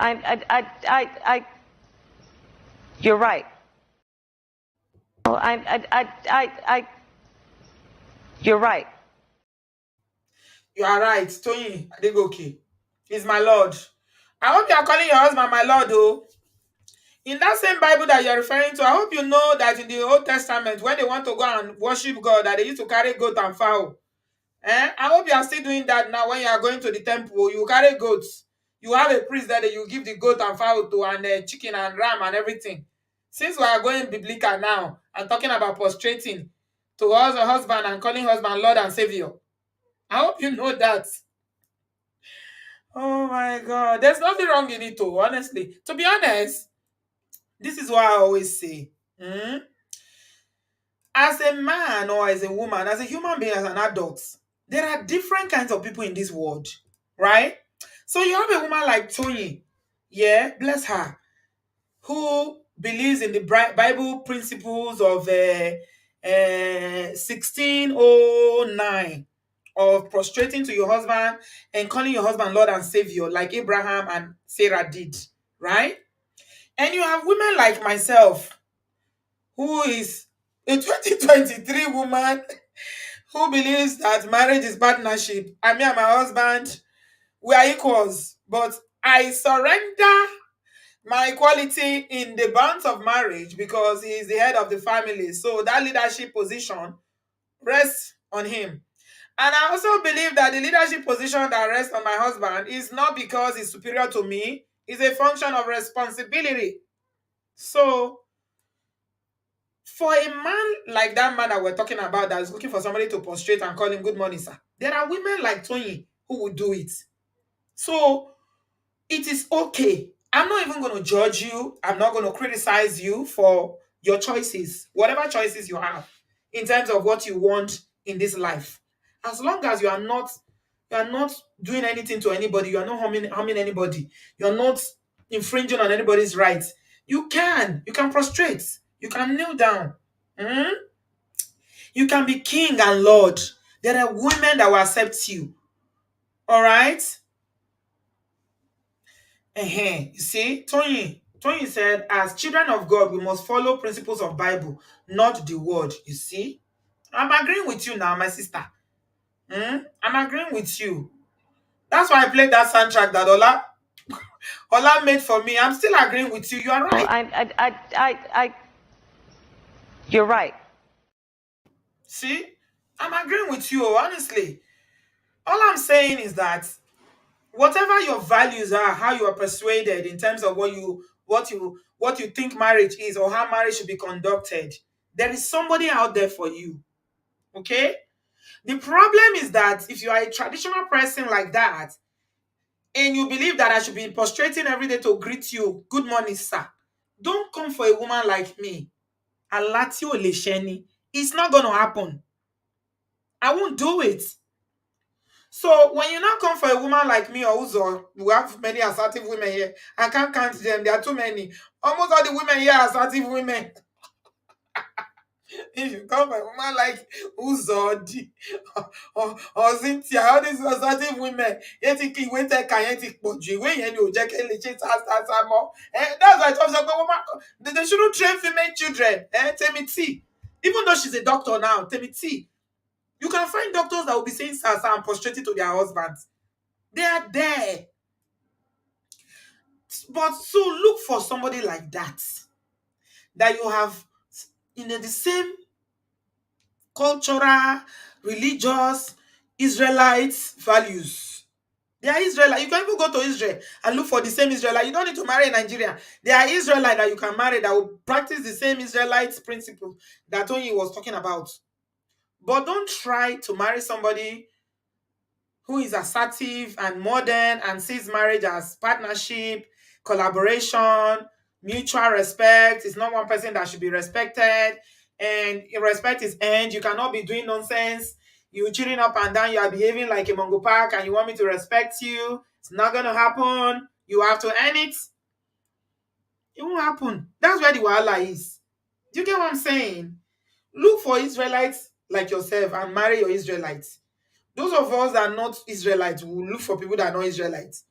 you're right. Oh, you're right. You are right. Tony Adegoke is my Lord. I hope you are calling your husband my Lord, though. In that same Bible that you're referring to, I hope you know that in the Old Testament, when they want to go and worship God, that they used to carry goat and fowl. I hope you are still doing that now when you are going to the temple. You carry goats. You have a priest that you give the goat and fowl to, and chicken and ram and everything. Since we are going biblical now and talking about prostrating to us a husband and calling husband Lord and Savior, I hope you know that. Oh my God. There's nothing wrong in it, too, honestly. To be honest, this is what I always say. Hmm? As a man or as a woman, as a human being, as an adult, there are different kinds of people in this world, right? So you have a woman like Tony, yeah, bless her, who believes in the Bible principles of 1609 of prostrating to your husband and calling your husband Lord and Savior, like Abraham and Sarah did, right? And you have women like myself, who is a 2023 woman who believes that marriage is partnership. I mean, and my husband, we are equals, but I surrender my equality in the bonds of marriage because he is the head of the family. So that leadership position rests on him. And I also believe that the leadership position that rests on my husband is not because he's superior to me, it's a function of responsibility. So for a man like that man that we're talking about that is looking for somebody to prostrate and call him good morning, sir, there are women like Tony who will do it. So it is okay. I'm not even going to judge you. I'm not going to criticize you for your choices, whatever choices you have in terms of what you want in this life. As long as you are not doing anything to anybody, you are not harming anybody, you're not infringing on anybody's rights. You can prostrate, you can kneel down. Mm? You can be king and lord. There are women that will accept you. All right. You see, Tony said, as children of God, we must follow principles of Bible, not the word. You see, I'm agreeing with you now, my sister. I'm agreeing with you. That's why I played that soundtrack that Ola made for me. I'm still agreeing with you. You are Oh, right. you're right. See, I'm agreeing with you, honestly. All I'm saying is that whatever your values are, how you are persuaded in terms of what you think marriage is or how marriage should be conducted, there is somebody out there for you. Okay? The problem is that if you are a traditional person like that and you believe that I should be prostrating every day to greet you, good morning, sir. Don't come for a woman like me. Alati o le sheni. It's not going to happen. I won't do it. So when you now come for a woman like me or Uzo, we have many assertive women here. I can't count them. There are too many. Almost all the women here are assertive women. If you come for a woman like Uzo or Cynthia, all these assertive women, yeti ki ìwé tẹ́ kà yẹn ti pọ̀ jù, ìwé yẹn ni ò jẹ́ kẹ́ lè ṣe ta mọ́. That's why Tom said, woman, they shouldn't train female children. Temi T. Even though she's a doctor now, Temi T. You can find doctors that will be saying sir, sir, and prostrating to their husbands. They are there. But so look for somebody like that you have the same cultural, religious, Israelite values. They are Israelite. You can even go to Israel and look for the same Israelite. You don't need to marry a Nigerian. They are Israelite that you can marry that will practice the same Israelite principle that Tony was talking about. But don't try to marry somebody who is assertive and modern and sees marriage as partnership, collaboration, mutual respect. It's not one person that should be respected. And if respect is earned, you cannot be doing nonsense. You cheating up and down, you are behaving like a Mongo Park and you want me to respect you. It's not going to happen. You have to earn it. It won't happen. That's where the wahala is. Do you get what I'm saying? Look for Israelites like yourself and marry your Israelites. Those of us that are not Israelites will look for people that are not Israelites.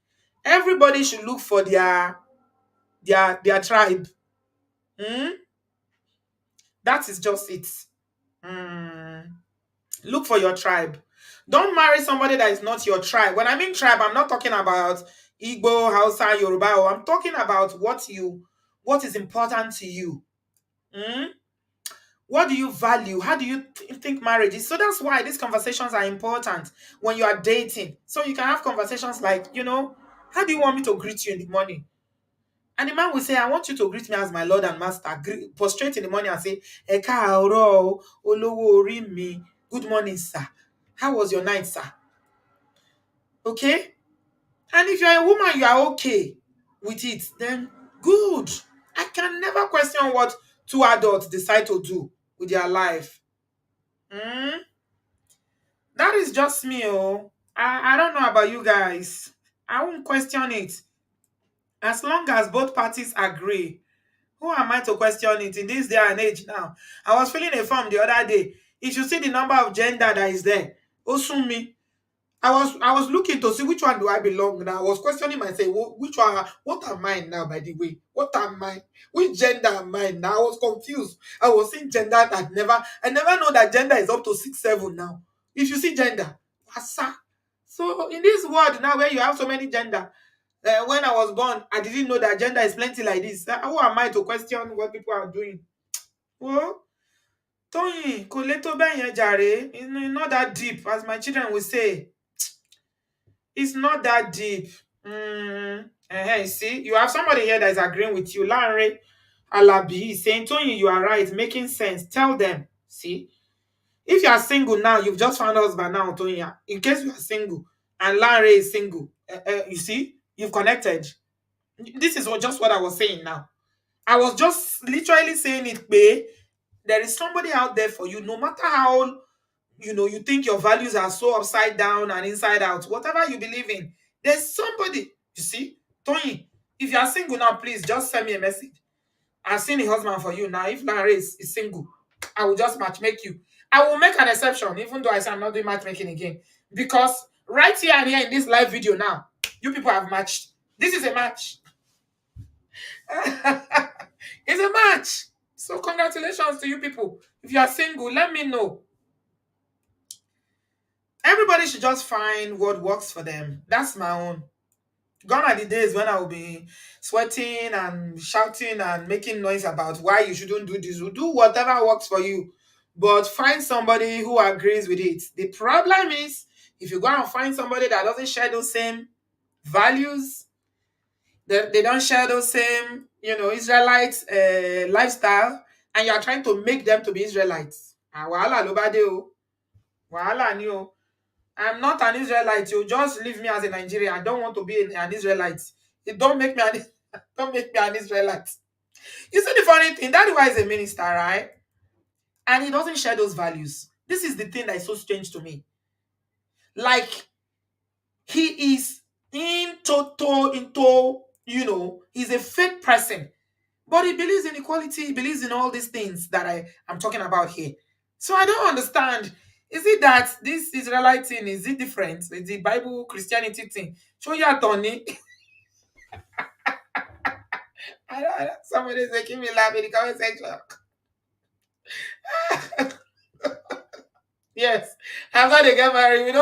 Everybody should look for their tribe. Hmm? That is just it. Hmm. Look for your tribe. Don't marry somebody that is not your tribe. When I mean tribe, I'm not talking about Igbo, Hausa, Yoruba. I'm talking about what is important to you. Hmm? What do you value? How do you think marriage is? So that's why these conversations are important when you are dating. So you can have conversations like, how do you want me to greet you in the morning? And the man will say, I want you to greet me as my Lord and Master. Prostrate in the morning and say, Ẹ káàárọ̀, olówó orí mi. Good morning, sir. How was your night, sir? Okay? And if you're a woman, you are okay with it, then good. I can never question what two adults decide to do with their life. Hmm? That is just me, oh. I don't know about you guys. I won't question it. As long as both parties agree. Who am I to question it in this day and age now? I was filling a form the other day. If you see the number of gender that is there, Osumi, I was looking to see which one do I belong now. I was questioning myself, which one, what am I now, by the way? What am I? Which gender am I now? I was confused. I was seeing gender that I never know that gender is up to 6, 7 now. If you see gender, asa. So in this world now where you have so many gender, when I was born, I didn't know that gender is plenty like this. Who am I to question what people are doing? Oh, Tony, kò lè tó bẹ́ẹ̀ yẹn jàre. It's not that deep, as my children will say. It's not that deep. You see, you have somebody here that is agreeing with you. Lanre Alabi is saying, Tony, you are right, making sense. Tell them. See, if you are single now, you've just found a husband now, Tony. In case you are single and Lanre is single, you see, you've connected. This is just what I was saying now. I was just literally saying it, babe. There is somebody out there for you, no matter how you think your values are so upside down and inside out, whatever you believe in, there's somebody. You see, Tony, if you are single now, please just send me a message. I've seen a husband for you now. If Larry is single, I will just matchmake you. I will make an exception, even though I say I'm not doing matchmaking again, because right here and here in this live video now, you people have matched. This is a match. It's a match. So congratulations to you people. If you are single, let me know. Everybody should just find what works for them. That's my own. Gone are the days when I will be sweating and shouting and making noise about why you shouldn't do this. You do whatever works for you, but find somebody who agrees with it. The problem is, if you go and find somebody that doesn't share those same values, they don't share those same, Israelite lifestyle, and you are trying to make them to be Israelites. Wahala ló bá dé o. Wahala ni o. I'm not an Israelite. You just leave me as a Nigerian. I don't want to be an Israelite. It don't make me an don't make me an Israelite. You see the funny thing? That guy is a minister, right? And he doesn't share those values. This is the thing that is so strange to me. Like, he is into, he's a fake person. But he believes in equality. He believes in all these things that I'm talking about here. So I don't understand. Is it that this Israelite thing, is it different? Is the Bible Christianity thing? Show you Tony. I don't, somebody's making me laugh in the comment section. Yes. After they get married,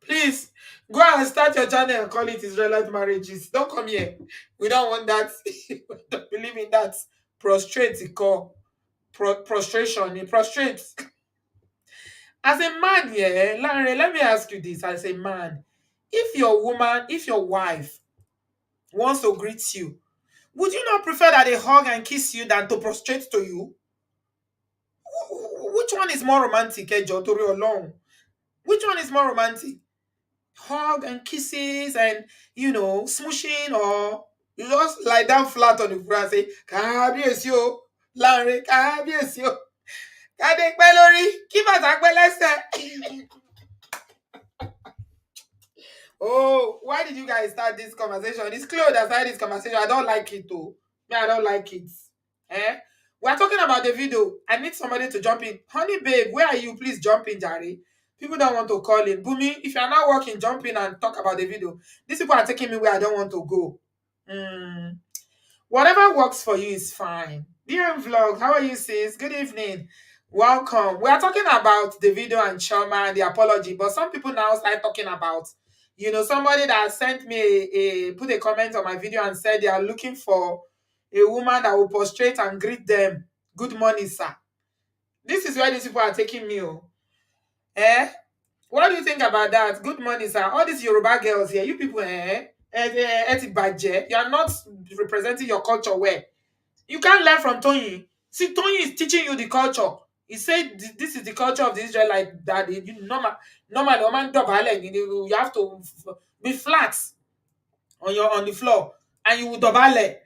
please go and start your channel and call it Israelite marriages. Don't come here. We don't want that. We don't believe in that. Prostrate, it call. Prostration. It prostrates. As a man, yeah, Larry, let me ask you this. As a man, if your wife wants to greet you, would you not prefer that they hug and kiss you than to prostrate to you? Which one is more romantic, Jotori or long? Which one is more romantic? Hug and kisses and, smooshing, or you just lie down flat on the floor and say, Kábíyèsí o, Larry, Kábíyèsí o. Kade pẹ́ lórí, kí bàtà pẹ́ lẹ́sẹ̀. Oh, why did you guys start this conversation? It's Chloe that started this conversation. I don't like it though. Me, I don't like it. We're talking about the video. I need somebody to jump in. Honey babe, where are you? Please jump in, Jari. People don't want to call in. Bumi, if you're not working, jump in and talk about the video. These people are taking me where I don't want to go. Whatever works for you is fine. DM Vlog, how are you, sis? Good evening. Welcome. We are talking about the video and Chioma and the apology, but some people now start talking about, somebody that sent me put a comment on my video and said they are looking for a woman that will prostrate and greet them. Good morning, sir. This is where these people are taking me. Eh? What do you think about that? Good morning, sir. All these Yoruba girls here, you people, you are not representing your culture well. You can't learn from Tony. See, Tony is teaching you the culture. He said this is the culture of the Israelite, that normally, you have to be flat on the floor, and you will dobale.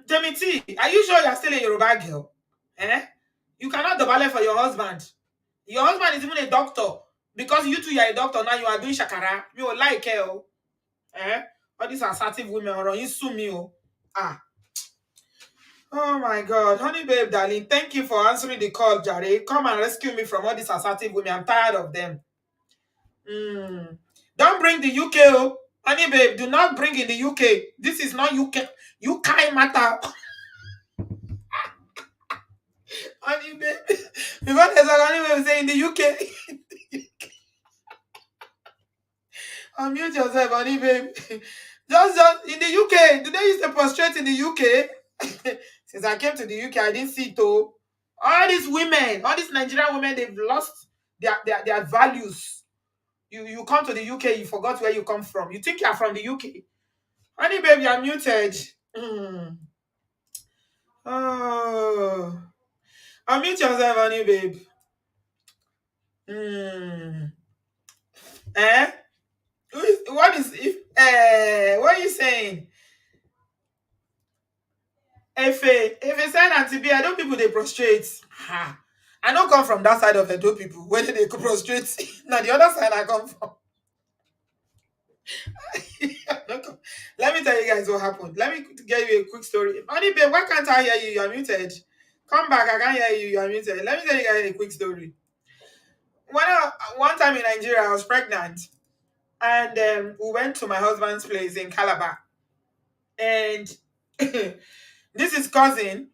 Temiti, are you sure you're still a Yoruba girl? You cannot dobale for your husband. Your husband is even a doctor. Because you two are a doctor, now you are doing shakara. You will like her. All these assertive women are you sue me. Oh my God. Honey babe, darling, thank you for answering the call, Jare. Come and rescue me from all these assertive women. I'm tired of them. Don't bring the UK. Oh. Honey babe, do not bring in the UK. This is not UK. UK matter. Honey babe. Because there's a honey babe say in the UK. Unmute yourself, honey babe. Just in the UK. Do they used to prostrate in the UK? Since I came to the UK, I didn't see it. Oh. All these women, all these Nigerian women, they've lost their values. You come to the UK, you forgot where you come from. You think you're from the UK. Honey babe, you're muted. Oh. Unmute yourself, honey babe. What are you saying? If I said Auntie B, I know people they prostrate. I don't come from that side of the two people. Where they could prostrate? Now the other side I come from. Let me tell you guys what happened. Let me get you a quick story. Honey babe, why can't I hear you? You are muted. Come back, I can't hear you. You are muted. Let me tell you guys a quick story. One time in Nigeria, I was pregnant. And we went to my husband's place in Calabar. And this is cousin.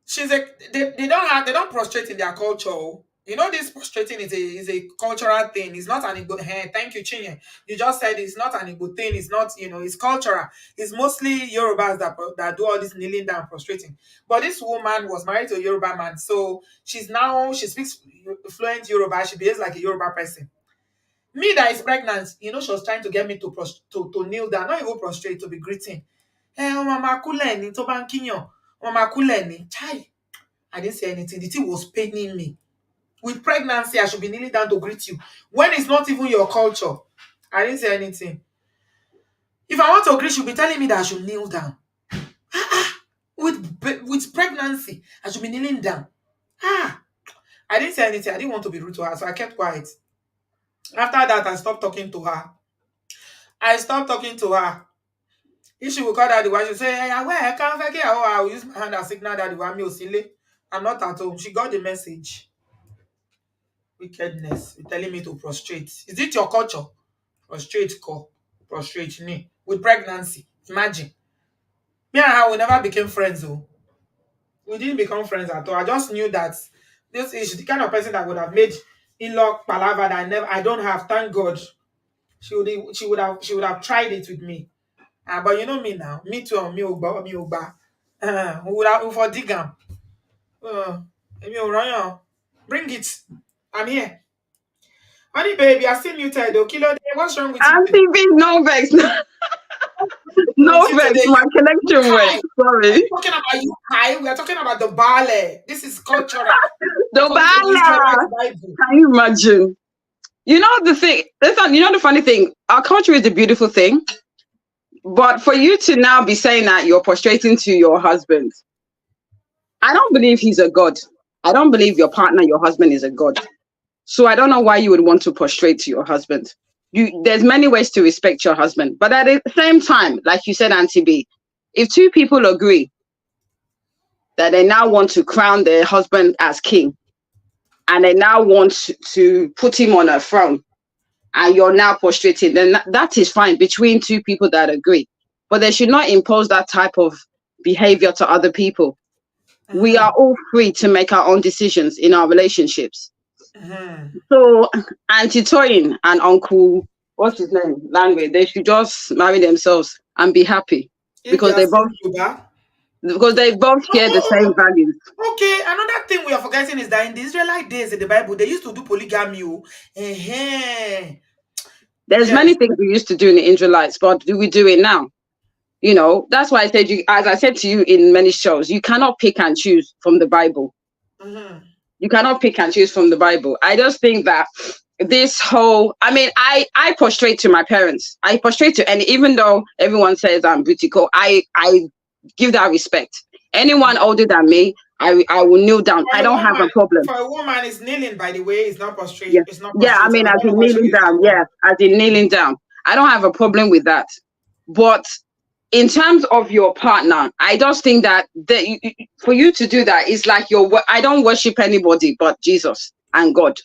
She's they don't prostrate in their culture. You know, this prostrating is a cultural thing. It's not an Igbo. Thank you, Chinye. You just said it's not an Igbo thing. It's not, it's cultural. It's mostly Yorubas that do all this kneeling down, prostrating. But this woman was married to a Yoruba man. So she speaks fluent Yoruba. She behaves like a Yoruba person. Me that is pregnant, she was trying to get me to kneel down, not even prostrate, to be greeting. Mama Kuleni, to bankinyo. Mama Kuleni. Chai. I didn't say anything. The thing was paining me. With pregnancy, I should be kneeling down to greet you. When it's not even your culture. I didn't say anything. If I want to greet, she'll be telling me that I should kneel down. With pregnancy, I should be kneeling down. I didn't say anything. I didn't want to be rude to her, so I kept quiet. After that, I stopped talking to her. If she will call daddy, she will say, hey, I can't forget. I will use my hand and signal daddy. I'm not at home. She got the message. Wickedness. You're telling me to prostrate. Is it your culture? Prostrate me. With pregnancy. Imagine. Me and her, we never became friends, though. We didn't become friends at all. I just knew that this is the kind of person that would have made in-law palaver that I don't have. Thank God. She would have tried it with me. But you know me now. Me too. Me uba. We would have for digam. Bring it. I'm here. Honey baby, I still muted though. Kilo, what's wrong with you? Auntie B, no vex. No vex. My connection went. Sorry. We're talking about you, Kai. We are talking about the ballet. This is cultural. The ballet. Can you imagine? You know the thing. The funny thing. Our culture is a beautiful thing, but for you to now be saying that you're prostrating to your husband, I don't believe he's a god. I don't believe your partner, your husband, is a god. So I don't know why you would want to prostrate to your husband. There's many ways to respect your husband, but at the same time, like you said, Auntie B, if two people agree that they now want to crown their husband as king, and they now want to put him on a throne, and you're now prostrating, then that is fine between two people that agree. But they should not impose that type of behavior to other people. We are all free to make our own decisions in our relationships. So Auntie Toyin and Uncle, what's his name, Landway, they should just marry themselves and be happy, because they both share the same values. Okay, another thing we are forgetting is that in the Israelite days in the Bible, they used to do polygamy. There's many things we used to do in the Israelites, but do we do it now? You know, that's why I said, as I said to you in many shows, you cannot pick and choose from the Bible. You cannot pick and choose from the Bible. I just think that this whole, I mean, I prostrate to my parents. I prostrate to, and even though everyone says I'm beautiful, I give that respect. Anyone older than me, I will kneel down. I don't have a problem. For a woman, is kneeling, by the way, it's not prostrate. Yeah. It's not yeah, I mean, as in kneeling down. Yeah, as in kneeling down. I don't have a problem with that. But in terms of your partner, I just think that for you to do that is like I don't worship anybody but Jesus and God.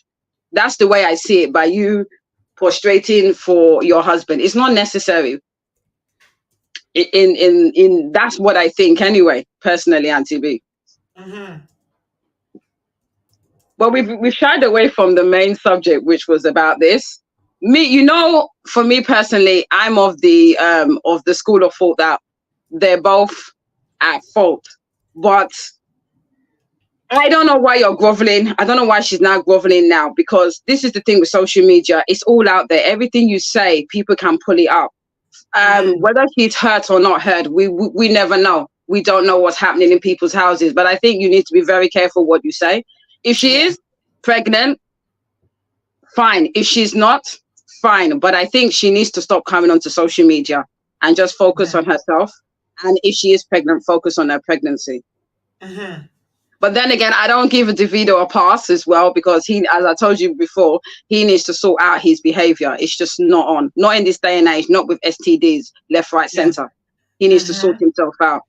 That's the way I see it. By you prostrating for your husband, it's not necessary. In that's what I think anyway, personally, Auntie B. But we've shied away from the main subject, which was about this. Me, you know, for me personally, I'm of the school of thought that they're both at fault. But I don't know why you're groveling. I don't know why she's now groveling now, because this is the thing with social media. It's all out there. Everything you say, people can pull it up. Whether she's hurt or not hurt, we never know. We don't know what's happening in people's houses. But I think you need to be very careful what you say. If she is pregnant, fine. If she's not, fine. But I think she needs to stop coming onto social media and just focus on herself. And if she is pregnant, focus on her pregnancy. But then again, I don't give Davido a pass as well, because he, as I told you before, he needs to sort out his behavior. It's just not in this day and age, not with STDs, left, right, center. He needs to sort himself out.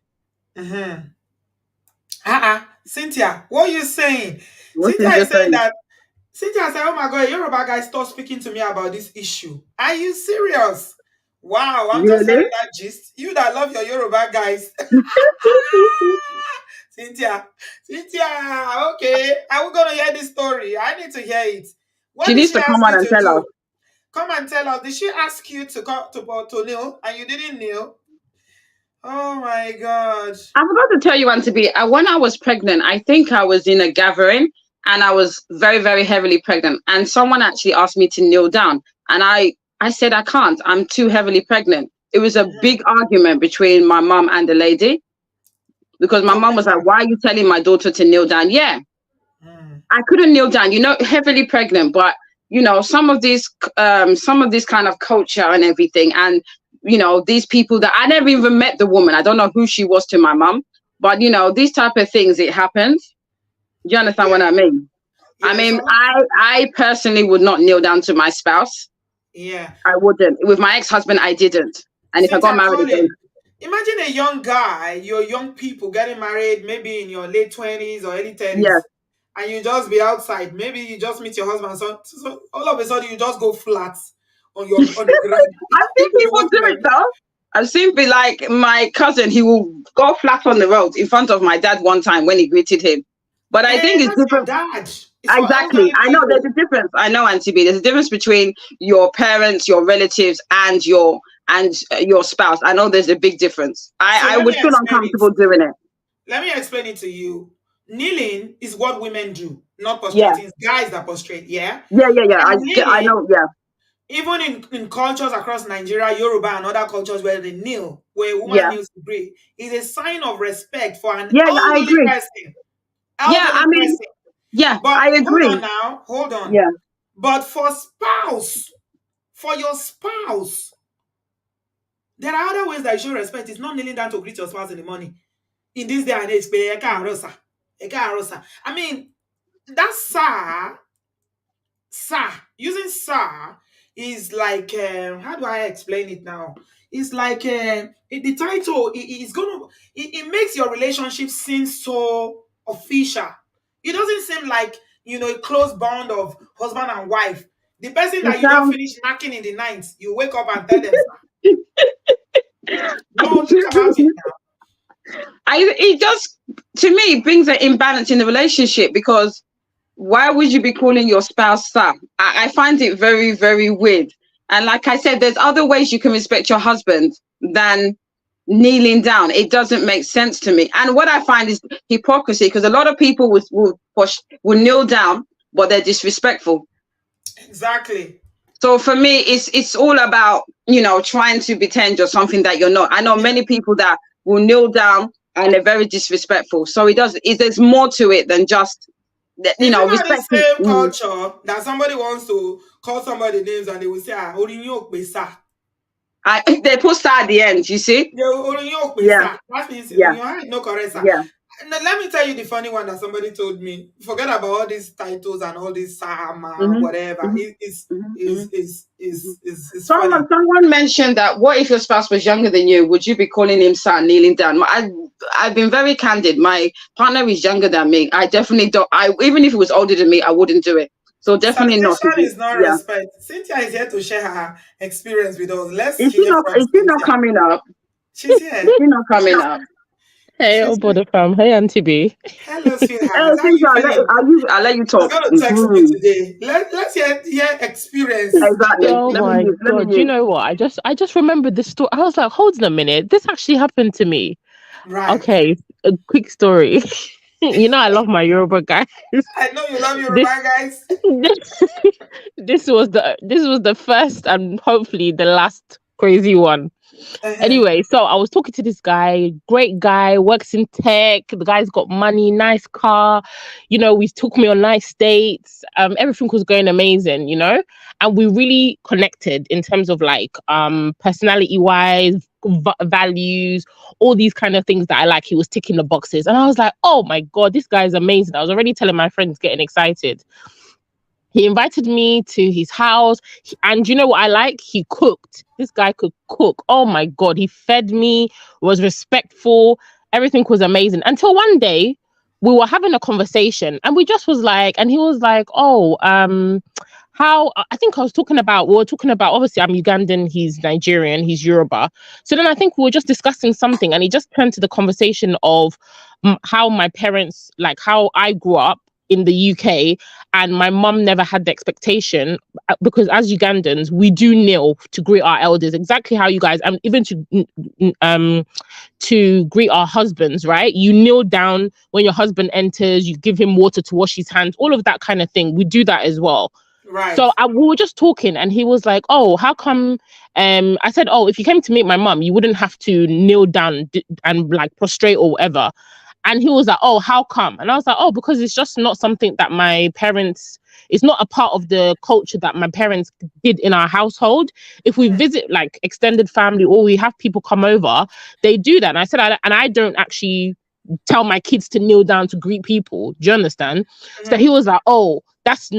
Cynthia, what are you saying? Cynthia is saying that, Cynthia said, oh my God, Yoruba guys, stop speaking to me about this issue. Are you serious? Wow, I'm just hearing that gist. You that love your Yoruba guys. Cynthia, okay. Are we gonna hear this story? I need to hear it. What she needs to come on and tell us. Come and tell us. Did she ask you to come to kneel and you didn't kneel? Oh my God. I forgot to tell you, Auntie B, when I was pregnant, I think I was in a gathering and I was very, very heavily pregnant. And someone actually asked me to kneel down. And I said, I can't. I'm too heavily pregnant. It was a big argument between my mom and the lady, because my mom was like, why are you telling my daughter to kneel down? Yeah, I couldn't kneel down, you know, heavily pregnant. But, you know, some of this kind of culture and everything. And, you know, these people that I never even met the woman. I don't know who she was to my mom. But, you know, these type of things, it happens. Do you understand what I mean? I mean, I personally would not kneel down to my spouse. Yeah. I wouldn't. With my ex-husband, I didn't. And if I got married again. Imagine a young guy, your young people getting married, maybe in your late 20s or early 30s. Yes. And you just be outside. Maybe you just meet your husband. So all of a sudden, you just go flat on the ground. I've seen people do it, though. I've seen, like, my cousin, he will go flat on the road in front of my dad one time when he greeted him. But I think it's different. Dad. Exactly. I know there's a difference. I know, Auntie B, there's a difference between your parents, your relatives, and your spouse. I know there's a big difference. I would feel uncomfortable doing it. Let me explain it to you. Kneeling is what women do, not prostrating. It's guys that prostrate, yeah? Yeah. I know, yeah. Even in cultures across Nigeria, Yoruba, and other cultures where they kneel, where a woman kneels to pray, is a sign of respect for an elderly person. But I agree. Hold on now. Hold on. Yeah. But for your spouse, there are other ways that you show respect. It's not kneeling down to greet your spouse in the morning. In this day and age, I mean, that sir, using sir is like how do I explain it now? It's like the title is gonna it makes your relationship seem so official. It doesn't seem like a close bond of husband and wife. The person It that you don't sounds. finish knocking in the night, you wake up and tell them, "Sir." No, think about it now. It just, to me, it brings an imbalance in the relationship, because why would you be calling your spouse sir? I find it very, very weird. And like I said, there's other ways you can respect your husband than kneeling down. It doesn't make sense to me. And what I find is hypocrisy, because a lot of people will kneel down, but they're disrespectful. Exactly. So for me, it's all about, trying to pretend you're something that you're not. I know many people that will kneel down and they're very disrespectful. So there's more to it than just, Is it not the respecting. same culture that somebody wants to call somebody names and they will say, ah, Orinyokbesa? They put star at the end, you see? Yeah. That means Yeah. no correct, sir. Yeah. Now, let me tell you the funny one that somebody told me. Forget about all these titles and all this Sama, whatever. It's funny. Someone mentioned that, what if your spouse was younger than you? Would you be calling him sir, kneeling down? I've been very candid. My partner is younger than me. I definitely don't. Even if he was older than me, I wouldn't do it. So definitely not. Salutation is not respect. Cynthia is here to share her experience with us. Let's Is hear from she not coming up? She's here. She's not coming up. Hey, Obodo fam. Hey, Auntie B. Hello, sweetheart. I'll let you talk. I'm going to text me today. Let's hear experience. Exactly. Oh my God. You know what? I just remembered this story. I was like, hold on a minute. This actually happened to me. Right. Okay. A quick story. I love my Yoruba guys. I know you love Yoruba guys. This was the first and hopefully the last crazy one. Anyway, so I was talking to this guy, great guy, works in tech. The guy's got money, nice car. We took me on nice dates. Everything was going amazing, and we really connected in terms of like personality wise, values, all these kind of things that I like. He was ticking the boxes, and I was like, oh my God, this guy is amazing. I was already telling my friends, getting excited. He invited me to his house, and you know what I like? He cooked. This guy could cook. Oh my God, he fed me, was respectful. Everything was amazing. Until one day, we were having a conversation, and we just was like, and he was like, oh, how, I think we were talking about, obviously I'm Ugandan, he's Nigerian, he's Yoruba. So then I think we were just discussing something, and he just turned to the conversation of how my parents, like how I grew up in the UK, and my mum never had the expectation, because as Ugandans we do kneel to greet our elders, exactly how you guys, and even to greet our husbands, right? You kneel down when your husband enters, you give him water to wash his hands, all of that kind of thing. We do that as well. Right. So we were just talking, and he was like, oh, how come I said, oh, if you came to meet my mum, you wouldn't have to kneel down and like prostrate or whatever. And he was like, oh, how come? And I was like, oh, because it's just not something that my parents, it's not a part of the culture that my parents did in our household. If we visit like extended family or we have people come over, they do that. And I said, I don't actually tell my kids to kneel down to greet people. Do you understand? So he was like, oh, that's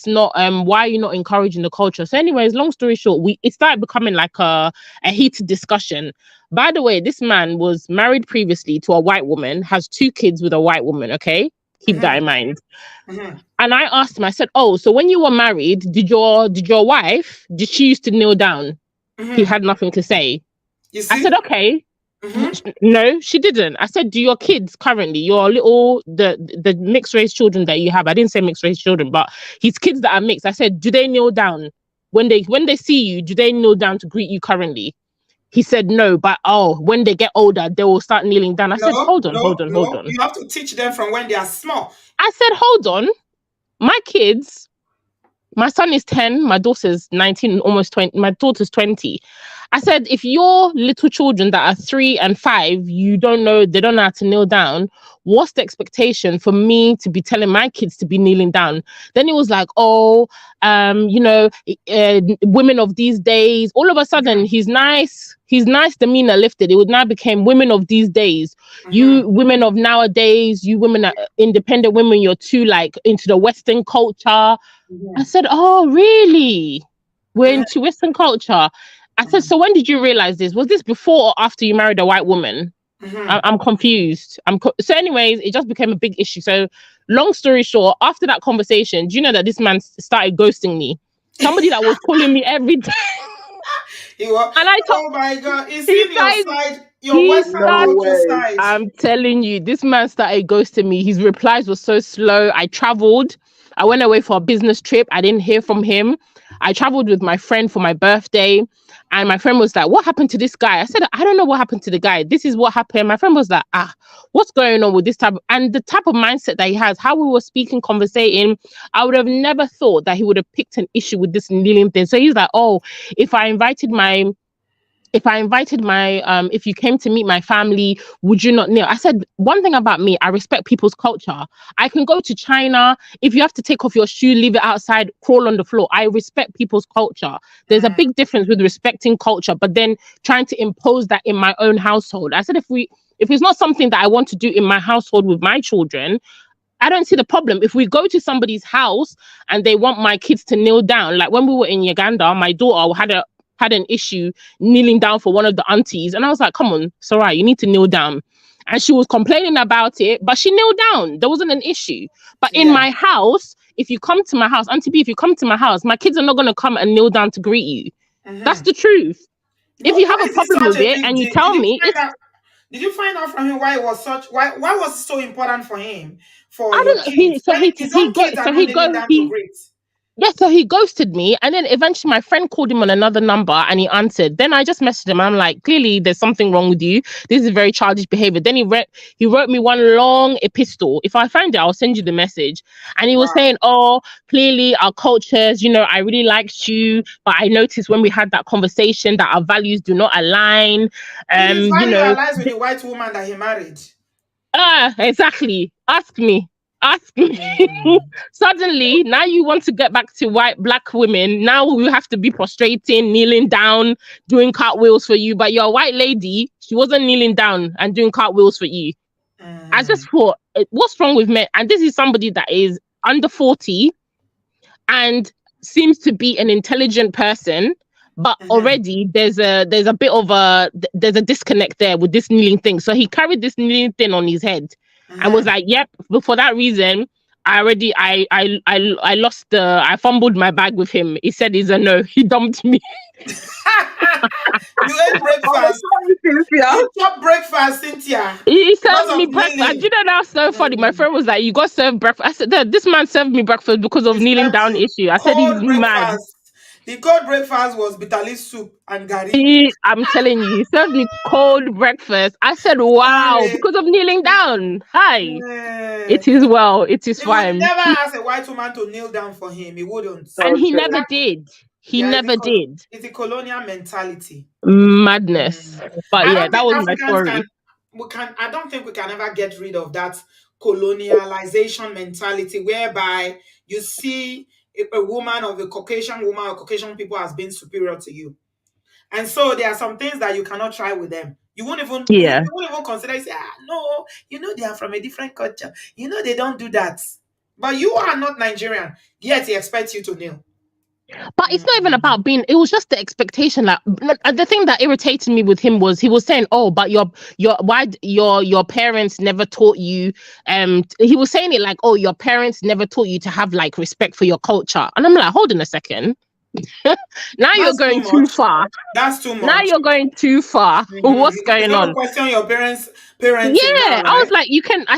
not why are you not encouraging the culture? So anyways, long story short, it started becoming like a heated discussion. By the way, this man was married previously to a white woman, has 2 kids with a white woman. Okay, keep that in mind. And I asked him, I said, oh, so when you were married, did your wife, did she used to kneel down? He had nothing to say. You see? I said, okay. No, she didn't. I said, do your kids currently, your little, the mixed race children that you have, I didn't say mixed race children, but his kids that are mixed, I said, do they kneel down? When they see you, do they kneel down to greet you currently? He said no, but when they get older, they will start kneeling down. I said, hold on. You have to teach them from when they are small. I said, hold on. My kids, my son is 10, my daughter's 19, almost 20, my daughter's 20. I said, if your little children that are 3 and 5, they don't know how to kneel down, what's the expectation for me to be telling my kids to be kneeling down? Then it was like, women of these days. All of a sudden, his nice demeanor lifted. It would now became women of these days. You women of nowadays, you women are independent women, you're too like into the Western culture. I said, oh, really? We're into Western culture. I said, so when did you realize this? Was this before or after you married a white woman? I'm confused. So anyways, it just became a big issue. So long story short, after that conversation, do you know that this man started ghosting me? Somebody that was calling me every day. And I thought, oh my God, he's seen your side, your he Western culture side. I'm telling you, this man started ghosting me. His replies were so slow. I traveled. I went away for a business trip. I didn't hear from him. I traveled with my friend for my birthday. And my friend was like, what happened to this guy? I said, I don't know what happened to the guy. This is what happened. My friend was like, what's going on with this type? And the type of mindset that he has, how we were speaking, conversating, I would have never thought that he would have picked an issue with this kneeling thing. So he's like, oh, if you came to meet my family, would you not kneel? I said, one thing about me, I respect people's culture. I can go to China. If you have to take off your shoe, leave it outside, crawl on the floor. I respect people's culture. There's a big difference with respecting culture, but then trying to impose that in my own household. I said, if it's not something that I want to do in my household with my children, I don't see the problem. If we go to somebody's house and they want my kids to kneel down, like when we were in Uganda, my daughter had an issue kneeling down for one of the aunties. And I was like, come on, it's all right, you need to kneel down. And she was complaining about it, but she kneeled down. There wasn't an issue. But in my house, if you come to my house, Auntie B, if you come to my house, my kids are not going to come and kneel down to greet you. That's the truth. If you have a problem with it and you tell me, did you find out from him why it was why was it so important for him? So he ghosted me, and then eventually my friend called him on another number and he answered. Then I just messaged him. I'm like, clearly there's something wrong with you. This is very childish behavior. Then he wrote me one long epistle. If I find it, I'll send you the message. And he was saying, oh, clearly our cultures, I really liked you, but I noticed when we had that conversation that our values do not align. His value aligns with the white woman that he married. Exactly. Ask me. Suddenly, now you want to get back to black women. Now we have to be prostrating, kneeling down, doing cartwheels for you. But your white lady, she wasn't kneeling down and doing cartwheels for you. I just thought, what's wrong with men? And this is somebody that is under 40 and seems to be an intelligent person. But already there's a bit of a disconnect there with this kneeling thing. So he carried this kneeling thing on his head. I was like, yep, but for that reason, I fumbled my bag with him. He said he's a no. He dumped me. You ate breakfast. You chopped breakfast, Cynthia. He served me breakfast. You know, that's so funny. My friend was like, you got served breakfast. I said, this man served me breakfast because of kneeling down issue. I said, he's mad. The cold breakfast was bitter leaf soup and gari. I'm telling you, he served me cold breakfast. I said, wow, because of kneeling down. Hi. It is well. It is fine. He would never ask a white woman to kneel down for him. He wouldn't. And he never did. He never did. It's a colonial mentality. Madness. But yeah, that was my story. I don't think we can ever get rid of that colonialization mentality whereby you see a woman or a Caucasian woman or Caucasian people as being superior to you. And so there are some things that you cannot try with them. You won't even consider, say, no, they are from a different culture. They don't do that. But you are not Nigerian, yet he expects you to kneel. But it's not even about being, it was just the expectation that the thing that irritated me with him was he was saying, oh, but your parents never taught you, he was saying it like, oh, your parents never taught you to have like respect for your culture. And I'm like, hold on a second. Now you're going too far. That's too much. Now you're going too far. What's going on? Question your parents. Yeah, right? I was like, I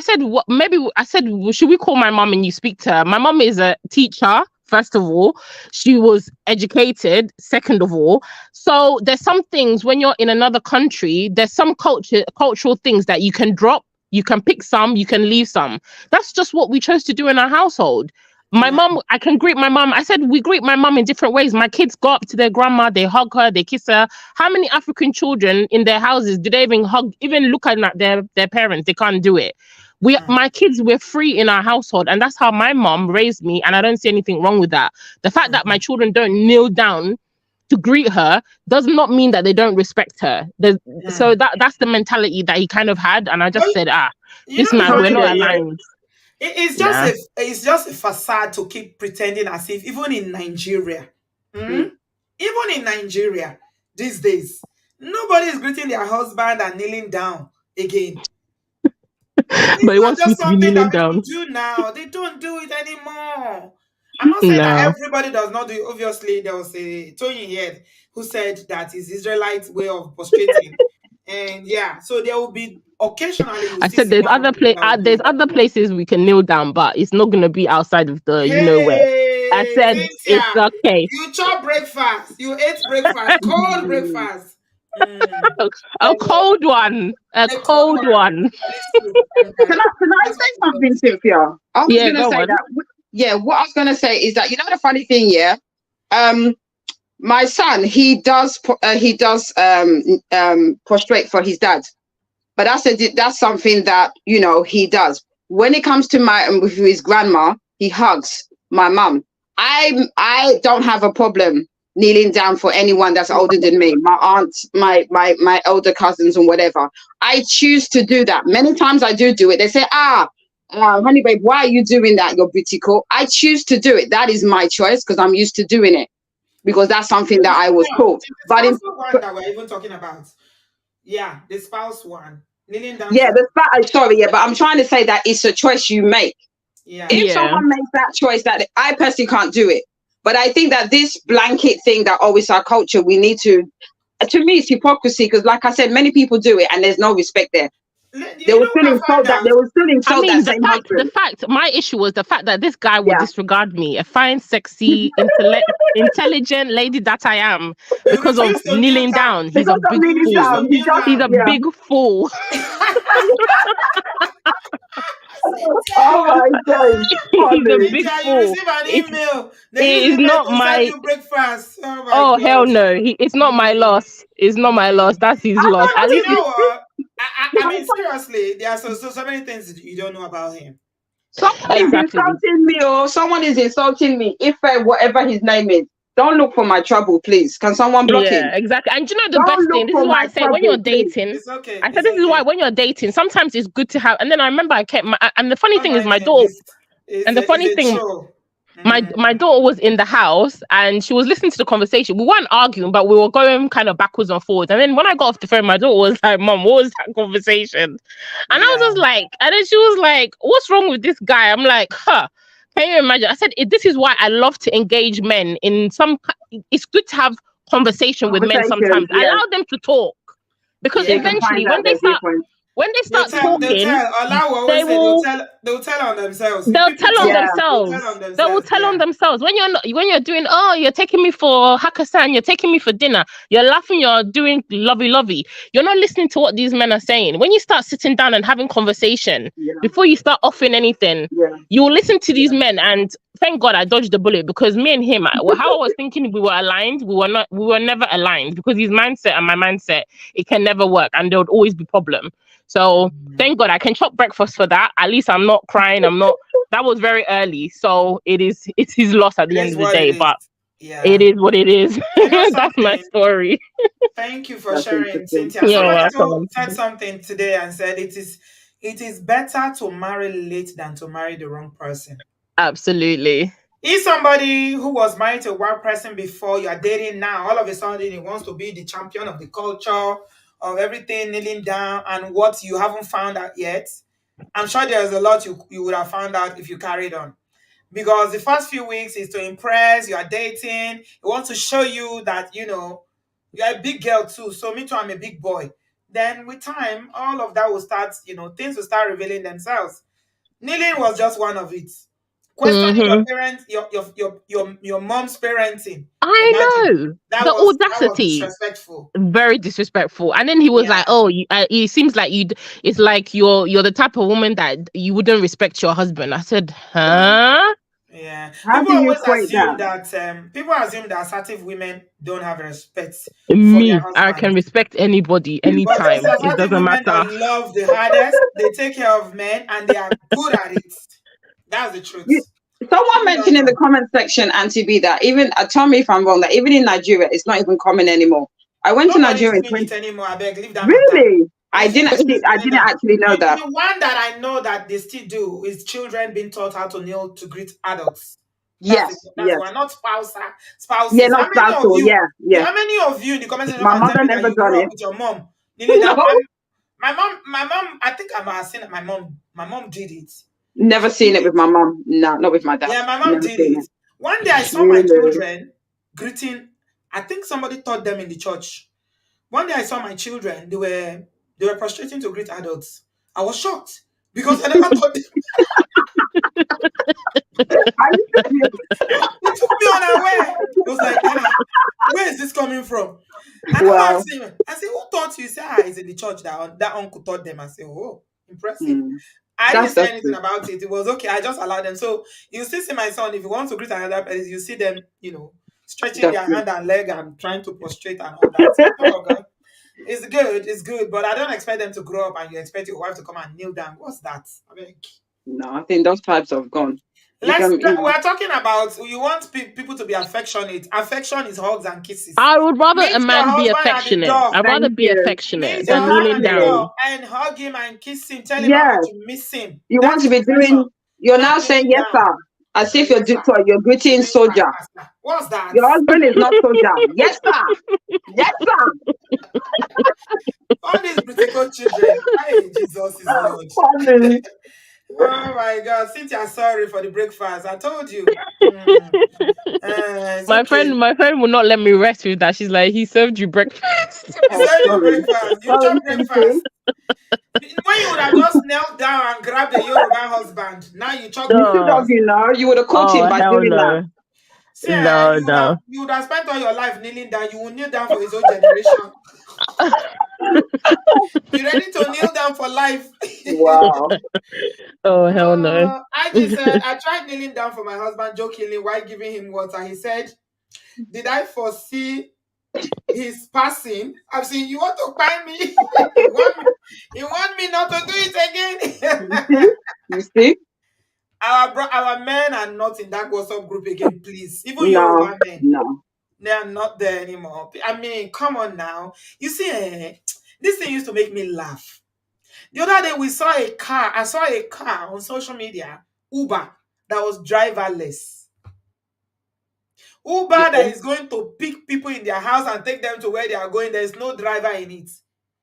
said, should we call my mom and you speak to her? My mom is a teacher. First of all, she was educated, second of all. So there's some things when you're in another country, there's some cultural things that you can drop, you can pick some, you can leave some. That's just what we chose to do in our household. My mom, I can greet my mom. I said we greet my mom in different ways. My kids go up to their grandma, they hug her, they kiss her. How many African children in their houses do they even look at their parents? They can't do it. My kids, we're free in our household, and that's how my mom raised me, and I don't see anything wrong with that. The fact that my children don't kneel down to greet her does not mean that they don't respect her. So that's the mentality that he kind of had, and I just said, this man, we're not aligned. It's just a facade to keep pretending as if, even in Nigeria, Even in Nigeria these days, nobody is greeting their husband and kneeling down again. But It's he not wants me just to be something kneeling that people down. do now. They don't do it anymore. I'm not saying that No. everybody does not do it. Obviously, there was a Tony here who said that is Israelite way of prostrating. And yeah, so there will be occasionally you I still said see one or two that will do there's it. other places we can kneel down, but it's not gonna be outside of the you know where. I Hey, said it's Cynthia, okay. you chop breakfast. You ate breakfast, cold breakfast. Mm, A cold one. A a cold cold one. one. That is true. Thank God. Can I That's say what we something, Cynthia? I was Yeah, gonna go say on. that. Yeah, what I was gonna say is that, you know, the funny thing, yeah. My son, he does prostrate for his dad, but that's something that, you know, he does. When it comes to my with his grandma, he hugs my mum. I don't have a problem kneeling down for anyone that's older than me, my aunts, my elder cousins and whatever. I choose to do that. Many times I do it. They say, honey babe, why are you doing that? You're beautiful. I choose to do it. That is my choice because I'm used to doing it, because that's something that I was No, taught. it's the But in spousal one that we're even talking about. Yeah, the spouse one. Kneeling down yeah, for sorry, yeah, but I'm trying to say that it's a choice you make. yeah. If Yeah. someone makes that choice, that I personally can't do it. But I think that this blanket thing that always our culture, we need to me, it's hypocrisy, because like I said, many people do it and there's no respect there. They You will know still what I insult find that. out? They will still I insult that mean, same the husband. fact, my issue was the fact that this guy would Yeah. disregard me, a fine, sexy, intelligent lady that I am, You because of refuse to kneel kneeling down. down. He's a Because of big You kneeling refuse fool. to down, he kneel just, He's a down. yeah. big fool. Oh my days, He's a funny. big Cynthia, you fool. receive an It's email. it The this is email not to serve my you breakfast. Oh my oh hell God. no. It's not my Mm, loss. It's not my loss. mm. That's his I loss. don't At But know you least if know what? I mean, seriously, there are so many things that you don't know about him. someone is Yeah. exactly. insulting me, or someone is insulting me. If whatever his name is, don't look for my trouble, please. Can someone block him? Yeah, exactly. And you know the Don't best look thing, this for is why my I say when you're trouble, please. dating, It's okay. I said It's this is why okay. when you're dating, sometimes it's good to have. And then I remember I kept my, and the funny Don't thing is mind my him. daughter, It's and the it's funny a thing, show. my daughter was in the house and she was listening to the conversation. We weren't arguing, but we were going kind of backwards and forwards. And then when I got off the phone, my daughter was like, "Mom, what was that conversation?" And I was Yeah. just like, and then she was like, "What's wrong with this guy?" I'm like, "Huh." Can you imagine? I said, This is why I love to engage men in some. It's good to have conversation with men Conversation, sometimes. yes. Allow them to talk because So you Yeah. can eventually, find out their viewpoint. when they start They'll talking, tell. Allah will they always say will they'll tell on themselves. If they'll people tell on talk, Yeah. they'll tell on themselves. They will themselves. tell on Yeah. themselves when you're not, when you're doing. Oh, you're taking me for Hakkasan. You're taking me for dinner. You're laughing. You're doing lovey. You're not listening to what these men are saying. When you start sitting down and having conversation Yeah. before you start offering anything, Yeah. you will listen to these men. And thank God I dodged the bullet, because me and him, how I was thinking we were aligned, we were not. We were never aligned, because his mindset and my mindset, it can never work, and there would always be problem. So thank God I can chop breakfast for that. At least I'm not crying. I'm not. That was very early, so it's his loss at It the end is of the what it day. is. But it Yeah. is what it is. You know That's my something? story. Thank you for That's sharing, interesting. Cynthia. You're Somebody welcome. said something today and said it is better to marry late than to marry the wrong person. Absolutely. If somebody who was married to one person before, you are dating now, all of a sudden he wants to be the champion of the culture, of everything, kneeling down, and what you haven't found out yet, I'm sure there's a lot you would have found out if you carried on. Because the first few weeks is to impress, you are dating, he wants to show you that, you're a big girl too. So me too, I'm a big boy. Then with time, all of that will start, things will start revealing themselves. Kneeling was just one of it. Questioning your Hmm. parents, your mom's parenting. I Imagine. know That the was audacity. disrespectful. Very disrespectful. And then he was like, Yeah. "Oh, it seems like you. It's like you're the type of woman that you wouldn't respect your husband." I said, "Huh?" Yeah. How do you equate that? People assume that assertive women don't have respect for their Me, I can husbands. respect anybody But those anytime. It assertive doesn't women that matter. love the hardest, they take care of men and they are good at it. That's the You, truth. someone People don't mentioned in the know. comment section, Auntie B, that even tell me if I'm wrong, that even in Nigeria, it's not even common anymore. I went to Nobody's Nigeria in doing 20. it anymore. I beg, leave that matter. Really? I didn't Who's actually. I doing didn't that? actually know that. The one that I know that they still do is children being taught how to kneel to greet adults. That's the yes. one, not Yeah, spouses. not How many of spousal. you? Yeah, yeah. How many of you in the comment section My can tell mother me that never you done grew up it. with your mom kneeling down? No, My mom. I think I have seen that my mom did it. never She seen did it with it. my mom. No, not with my dad. Yeah, my mom Never did seen it. it. One day I saw my Really? children greeting. I think somebody taught them in the church. One day I saw my children. They were prostrating to greet adults. I was shocked because I never thought. Are you serious? It took me unaware. It was like, where is this coming from? And I Wow. asked him, I said, who taught you? He said, it's in the church that uncle taught them. I said, oh, impressive. Hmm. I didn't say That's anything good. about it. It was okay. I just allowed them. So you still see my son, if you want to greet another person, you see them, stretching That's their good. hand and leg and trying to prostrate and all that. It's not good. It's good, but I don't expect them to grow up and you expect your wife to come and kneel down. What's that? I mean, No, I think those types have gone. You can, we're talking about you want people to be affectionate. Affection is hugs and kisses. I would rather Meet a your man be husband at the affectionate. door. I'd rather thank be you. affectionate Meet your than husband kneeling at the Exactly. door down. and hug him and kiss him. Tell him how Yes. much you miss him. You want That's to be affection. doing, you're Not now saying kneeling yes, down. sir. As if Yes, sir. you're greeting Yes, sir. soldier. Yes, sir. What's that? Your husband is not soldier. Yes, sir. Yes, sir. All these critical children. Hey, Jesus is Lord. Funny. Oh my God. Cynthia, sorry for the breakfast. I told you. It's My okay. friend will not let me rest with that. She's like, he served you breakfast. He Oh, said you sorry. breakfast. You Sorry, chop Cynthia. breakfast. When you would have just knelt down and grabbed the Yoruba husband, now you chop You should No. have, breakfast. you would have caught him Oh by hell doing that. no. See, No, no. you would have spent all your life kneeling down. You will kneel down for his own generation. You ready to kneel down for life? Wow. Oh hell no. I just said I tried kneeling down for my husband jokingly while giving him water. He said, "Did I foresee his passing? I've seen you want to buy me. you want me not to do it You again." see? You see? Our men are not in that WhatsApp group again, please. Even No, Yoruba men, no. they are not there anymore. I mean, come on now. You see, this thing used to make me laugh. The other day we saw a car. I saw a car on social media, Uber, that was driverless. Uber that Okay. is going to pick people in their house and take them to where they are going. There is no driver in it.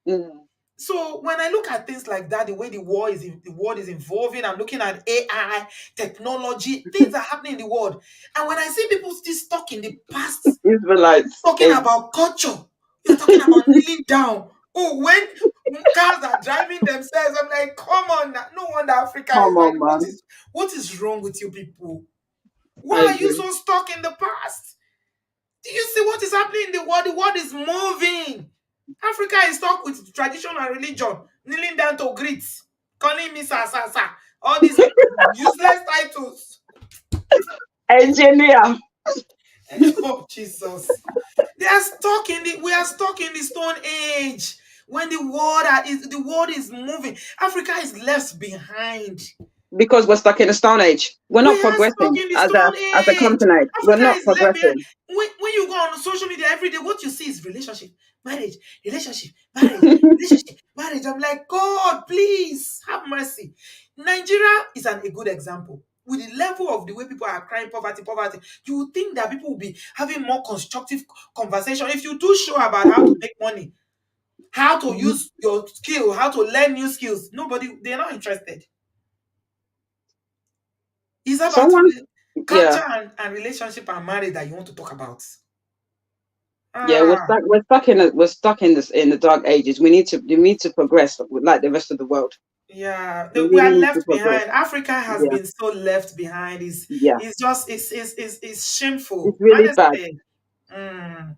Mm. So when I look at things like that, the way the world is evolving, I'm looking at AI, technology, things are happening in the world. And when I see people still stuck in the past, Israelites. talking about culture, you're talking about kneeling down. Oh, when cars are driving themselves, I'm like, come on now. No wonder Africa is Come like, on, man. what is wrong with you people? I Why are you agree. so stuck in the past? Do you see what is happening in the world? The world is moving. Africa is stuck with tradition and religion, kneeling down to greet, calling me sa sa sa. All these useless titles. Engineer. Oh Jesus. We are stuck in the stone age when the world is moving. Africa is left behind. Because we're stuck in the Stone Age. We're We not are stuck progressing in the as stone a age. continent. We're Africa not is left behind. progressing. When you go on social media every day, what you see is relationship, marriage, relationship, marriage, relationship, marriage. I'm like, God, please have mercy. Nigeria is a good example. With the level of the way people are crying poverty, you would think that people will be having more constructive conversation. If you do show about how to make money, how to use your skill, how to learn new skills, they're not interested. It's about Someone, yeah, culture and relationship and marriage that you want to talk about. yeah, Ah, we're stuck in the dark ages. We need to progress like the rest of the world. yeah. We We are really need to left progress. behind. Africa has Yeah, been so left behind. yeah. It's shameful. It's really bad. Honestly. Mm.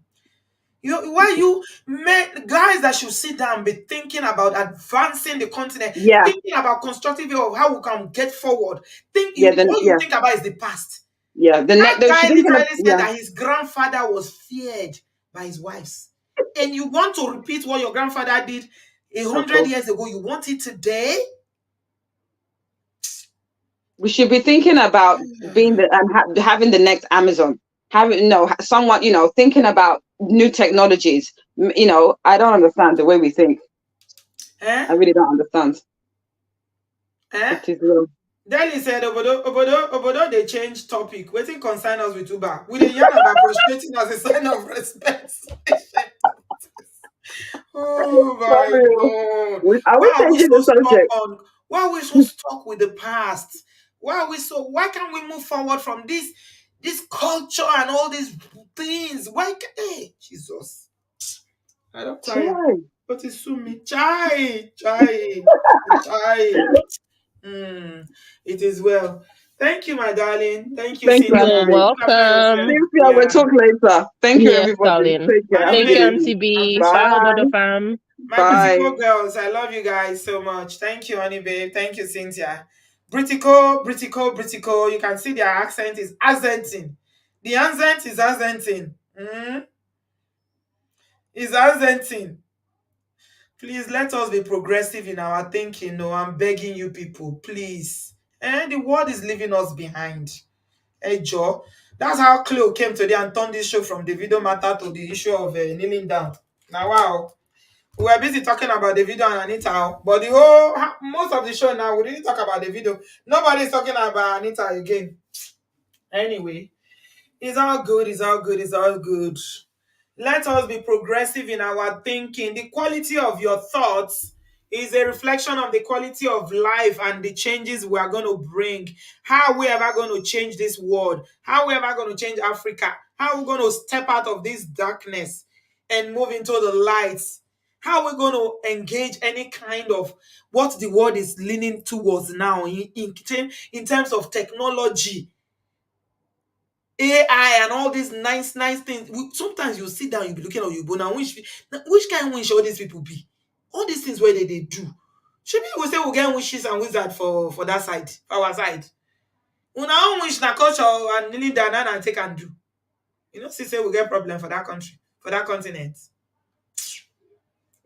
Why you men, guys that should sit down and be thinking about advancing the continent, Yeah, thinking about constructive way of how we can get forward. yeah, then All you yeah, think about is the past. yeah. That They guy should even literally said yeah. that his grandfather was feared by his wives. And you want to repeat what your grandfather did a Of hundred course. years ago. You want it today? We should be thinking about being having the next Amazon. Having someone thinking about new technologies. I don't understand the way we think. Eh? I really don't understand. Eh? It is real. Delhi said, Obodo, they change topic. Waiting concern us with Uber. We the yarn about prostrating as a sign of respect. Oh my Sorry. God. Are we Why are we changing so the stuck subject? on? Why are we so stuck with the past? Why can't we move forward from this culture and all these things? Hey, Jesus. I don't tire. Chai. But it's sue me. Chai. Hmm. It is well. Thank you, my darling. Thank you, Thank you, Cynthia. You're Auntie. Look after yourself. welcome. Cynthia, we'll Yeah. talk later. Thank you, Yes, everybody. darling. Take care. Have a Thank good you, Anyway, Auntie evening. B. appreciate Bye, you. Obodo Bye. fam. My Bye. Britico girls, I love you guys so much. Thank you, honey babe. Thank you, Cynthia. Britico. You can see their accent is accenting. The accent is accenting. Is accenting. Please let us be progressive in our thinking. No, I'm begging you people, please. And the world is leaving us behind. Hey, Joe. That's how Cleo came today and turned this show from the video matter to the issue of kneeling down. Now, wow. We were busy talking about the video and Anita, but most of the show now we didn't talk about the video. Nobody's talking about Anita again. Anyway, it's all good. Let us be progressive in our thinking. The quality of your thoughts is a reflection of the quality of life and the changes we are going to bring. How are we ever going to change this world? How are we ever going to change Africa? How are we going to step out of this darkness and move into the lights? How are we going to engage any kind of what the world is leaning towards now in terms of technology? AI and all these nice things. Sometimes you sit down, you be looking at your now which kind of wish all these people be? All these things where they do. Should we say we get wishes and wizard for that side, for our side? Una own wish na culture and kneeling down and take and do. You know, see say we get problem for that country, for that continent.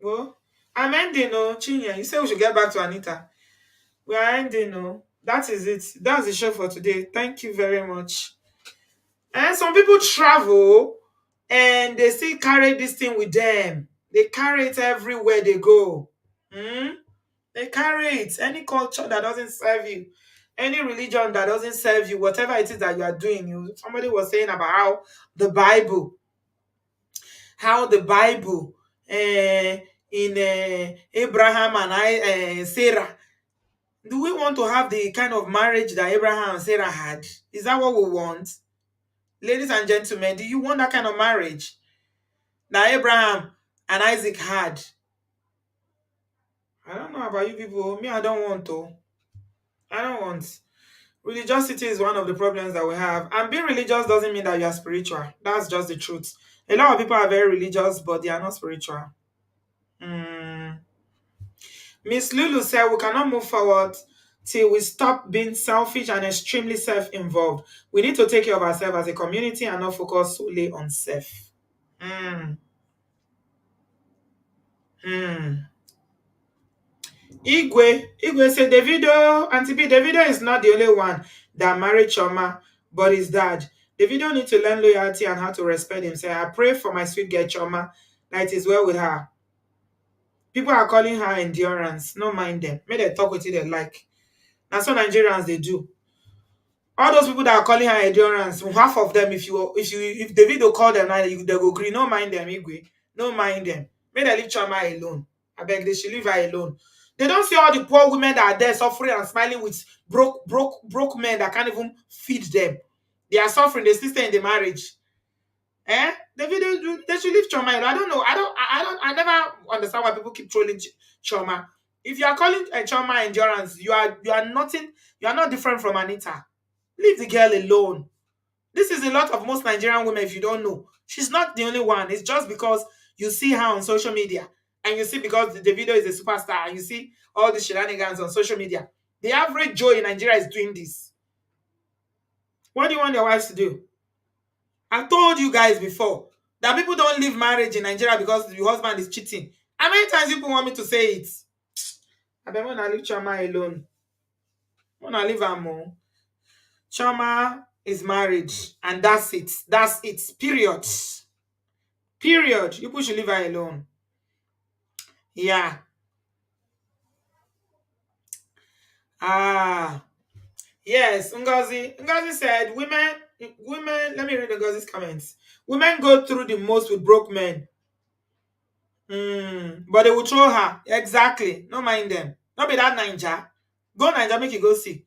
Well, I'm ending, Chinya. You say we should get back to Anita. We are ending, That is it. That's the show for today. Thank you very much. And some people travel and they still carry this thing with them. They carry it everywhere they go. They carry it. Any culture that doesn't serve you, any religion that doesn't serve you, whatever it is that you are doing. Somebody was saying about the Bible, how the Bible in Abraham and Sarah. Do we want to have the kind of marriage that Abraham and Sarah had? Is that what we want? Ladies and gentlemen, do you want that kind of marriage that Abraham and Isaac had? I don't know about you people. Me, I don't want to. I don't want. Religiosity is one of the problems that we have. And being religious doesn't mean that you are spiritual. That's just the truth. A lot of people are very religious, but they are not spiritual. Miss Lulu said we cannot move forward till we stop being selfish and extremely self-involved. We need to take care of ourselves as a community and not focus solely on self. Hmm. Igwe said Auntie B, Davido is not the only one that married Chioma, but his dad. Davido need to learn loyalty and how to respect himself. I pray for my sweet girl Chioma that it is well with her. People are calling her endurance. No mind them. May they talk with you they like. That's what Nigerians they do. All those people that are calling her endurance, half of them, if Davido call them now, they go agree. No mind them, Igwe. No mind them. May they leave Chioma alone. I beg they should leave her alone. They don't see all the poor women that are there suffering and smiling with broke men that can't even feed them. They are suffering. They still stay in the marriage. They should leave Chioma alone. I don't know. I never understand why people keep trolling Chioma. If you are calling Chioma endurance, you are nothing. You are not different from Anita. Leave the girl alone. This is a lot of most Nigerian women, if you don't know. She's not the only one. It's just because you see her on social media and you see because the video is a superstar and you see all the shenanigans on social media. The average Joe in Nigeria is doing this. What do you want your wives to do? I told you guys before that people don't leave marriage in Nigeria because the husband is cheating. How many times people want me to say it? I don't want to leave Chioma alone. I want to leave her more. Chioma is married and that's it. That's it. Period. Period. You people should leave her alone. Yeah. Yes, Ngozi. Ngozi said, let me read Ngozi's comments. Women go through the most with broke men. But they will throw her. Exactly. No mind them. Not be that Ninja. Go Ninja, make you go see.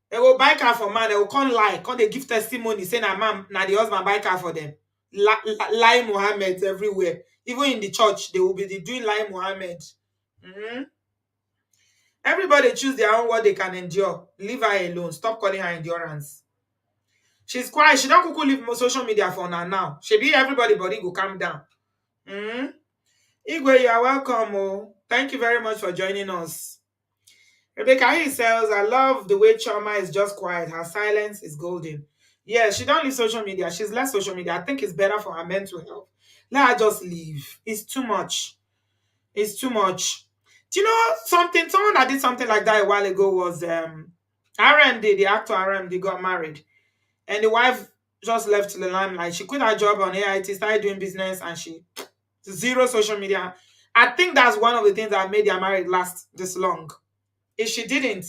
They will buy car for man. They will come lie. Come they give testimony. Say na man, na the husband buy car for them. Lie Muhammad everywhere. Even in the church, they will be doing lie Muhammad. Everybody choose their own what they can endure. Leave her alone. Stop calling her endurance. She's quiet. She don't kuku leave social media for now. She be everybody body go calm down. Igwe, you are welcome. Oh. Thank you very much for joining us. Rebecca he says, I love the way Chioma is just quiet. Her silence is golden. Yeah, she don't leave social media. She's left social media. I think it's better for her mental health. Let her just leave. It's too much. It's too much. Do you know something? Someone that did something like that a while ago was RMD, the actor RMD got married. And the wife just left the limelight. She quit her job on AIT, started doing business, and she zero social media. I think that's one of the things that made their marriage last this long. If she didn't,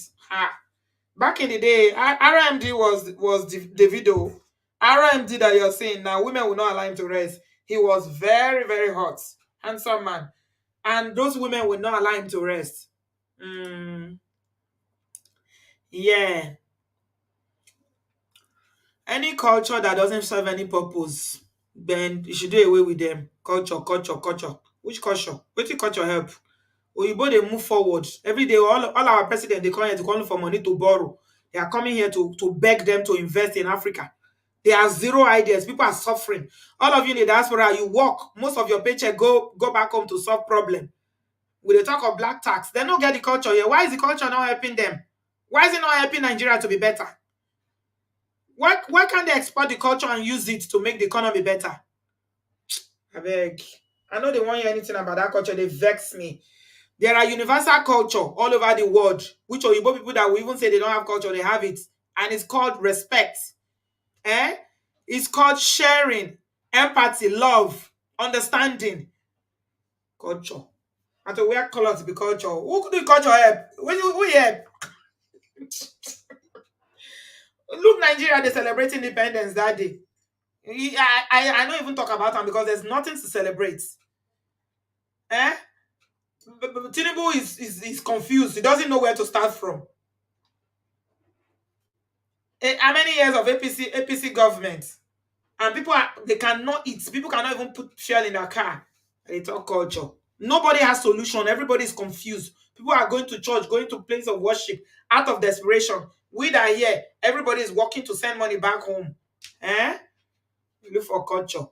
back in the day, RMD was Davido. RMD that you're saying now, women will not allow him to rest. He was very, very hot, handsome man. And those women would not allow him to rest. Yeah. Any culture that doesn't serve any purpose, then you should do away with them. Culture. Which culture? Which culture help? Oyibo they move forward. Every day, all our presidents, they come here to call for money to borrow. They are coming here to beg them to invest in Africa. They have zero ideas. People are suffering. All of you in the diaspora, you work. Most of your paycheck go back home to solve problem. With the talk of black tax, they don't get the culture here. Why is the culture not helping them? Why is it not helping Nigeria to be better? Why can't they export the culture and use it to make the economy better? I beg. I know they won't hear anything about that culture. They vex me. There are universal culture all over the world, which Oyibo people that will even say they don't have culture, they have it. And it's called respect. It's called sharing, empathy, love, understanding. Culture. And to wear color to be culture. Who could the culture help? Who help? Look, Nigeria, they celebrate independence that day. I don't even talk about them because there's nothing to celebrate. Tinubu is confused. He doesn't know where to start from. How many years of APC government? And they cannot eat. People cannot even put fuel in their car. They talk culture. Nobody has solution. Everybody is confused. People are going to church, going to place of worship out of desperation. We that are here, everybody is working to send money back home. Look for culture.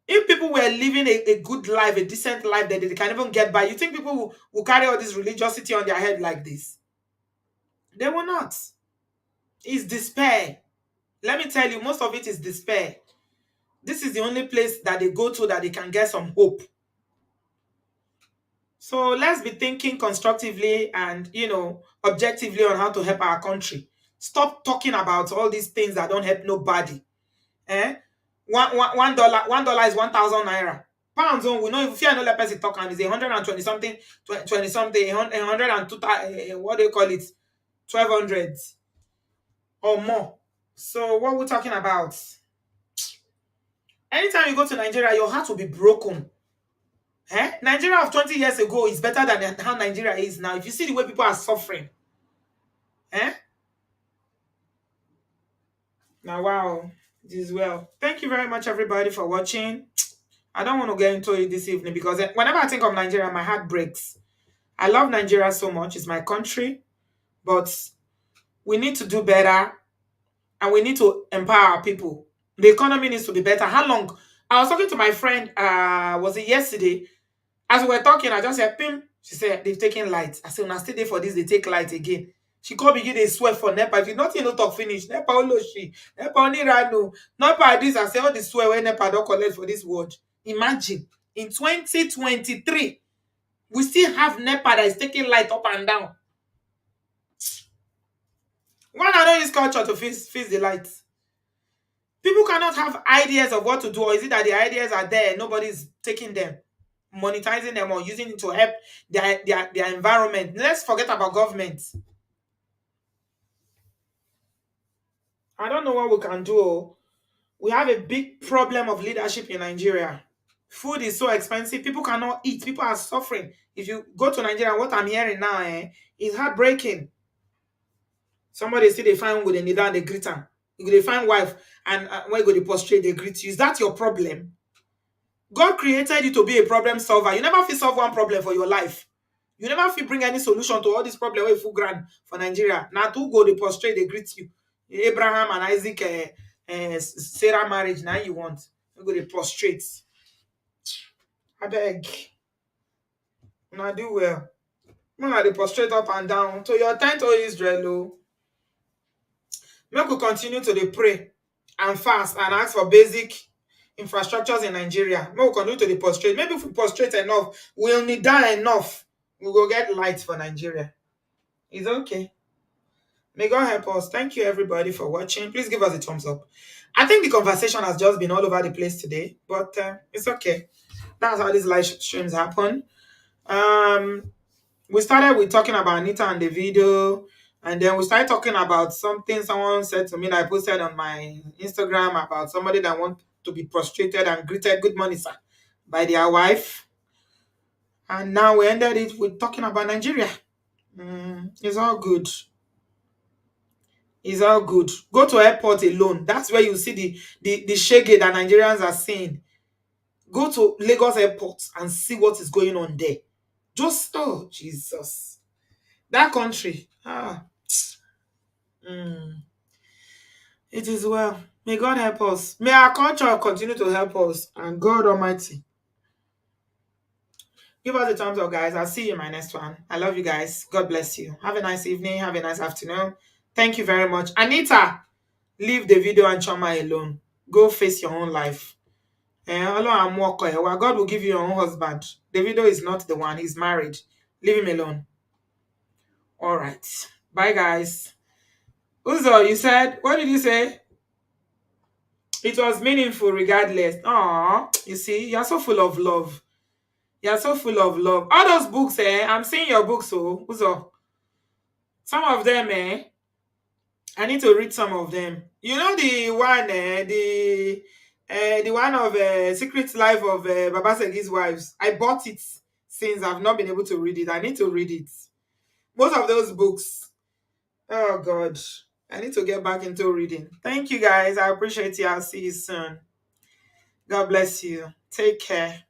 If people were living a good life, a decent life that they can even get by, you think people will carry all this religiosity on their head like this? They will not. It's despair. Let me tell you, most of it is despair. This is the only place that they go to that they can get some hope. So let's be thinking constructively and, objectively on how to help our country. Stop talking about all these things that don't help nobody. $1 is 1,000 naira. Pounds on we know if you know let person talk and is 120 something, 20 something, 102, what do you call it? 1,200 or more. So what we're talking about? Anytime you go to Nigeria, your heart will be broken. Nigeria of 20 years ago is better than how Nigeria is now. If you see the way people are suffering. Now, wow. This is well. Thank you very much, everybody, for watching. I don't want to get into it this evening because whenever I think of Nigeria, my heart breaks. I love Nigeria so much. It's my country. But we need to do better. And we need to empower our people. The economy needs to be better. How long? I was talking to my friend, was it yesterday? As we were talking, I just said, Pim. She said, they've taken light. I said, when I stay there for this, they take light again. She called begin a sweat for NEPA. If you nothing no talk finish, NEPA Oloshi, NEPA Onirano, NEPA this, I say all the sweat when NEPA don't collect for this word. Imagine, in 2023, we still have NEPA that is taking light up and down. Why not use culture to fix the lights? People cannot have ideas of what to do, or is it that the ideas are there, nobody's taking them, monetizing them, or using it to help their environment? Let's forget about government. I don't know what we can do. Oh. We have a big problem of leadership in Nigeria. Food is so expensive. People cannot eat. People are suffering. If you go to Nigeria, what I'm hearing now is heartbreaking. Somebody say they find with a kneel down, they greet them. You go they find wife, and when you go they prostrate, they greet you. Is that your problem? God created you to be a problem solver. You never feel solve one problem for your life. You never feel bring any solution to all these problems wey full ground for Nigeria. Now to go they prostrate, they greet you. Abraham and Isaac, Sarah marriage. Now you want you go they prostrate. I beg. Now do well. Now they prostrate up and down. To your tent, O Israel. Oh. Make we continue to dey pray and fast and ask for basic infrastructures in Nigeria. Make we continue to dey prostrate. Maybe if we prostrate enough, we'll need down enough. We go get light for Nigeria. It's okay. May God help us. Thank you everybody for watching. Please give us a thumbs up. I think the conversation has just been all over the place today, but it's okay. That's how these live streams happen. We started with talking about Anita and Davido, and then we started talking about something someone said to me that I posted on my Instagram about somebody that want to be prostrated and greeted "Good morning, sir" by their wife. And now we ended it with talking about Nigeria. It's all good. It's all good. Go to airport alone. That's where you see the shege that Nigerians are seeing. Go to Lagos airport and see what is going on there. Just, oh, Jesus. That country. It is well. May God help us. May our culture continue to help us. And God Almighty. Give us a thumbs up, guys. I'll see you in my next one. I love you guys. God bless you. Have a nice evening. Have a nice afternoon. Thank you very much. Anita, leave Davido and Chioma alone. Go face your own life. God will give you your own husband. Davido is not the one. He's married. Leave him alone. All right. Bye, guys. Uzo, you said, what did you say? It was meaningful regardless. Aww, you see, you're so full of love. You're so full of love. All those books, I'm seeing your books, so Uzo. Some of them, I need to read some of them. You know the one, the one of Secret Life of Baba Segi's Wives. I bought it since I've not been able to read it. I need to read it. Most of those books. Oh God. I need to get back into reading. Thank you guys. I appreciate you. I'll see you soon. God bless you. Take care.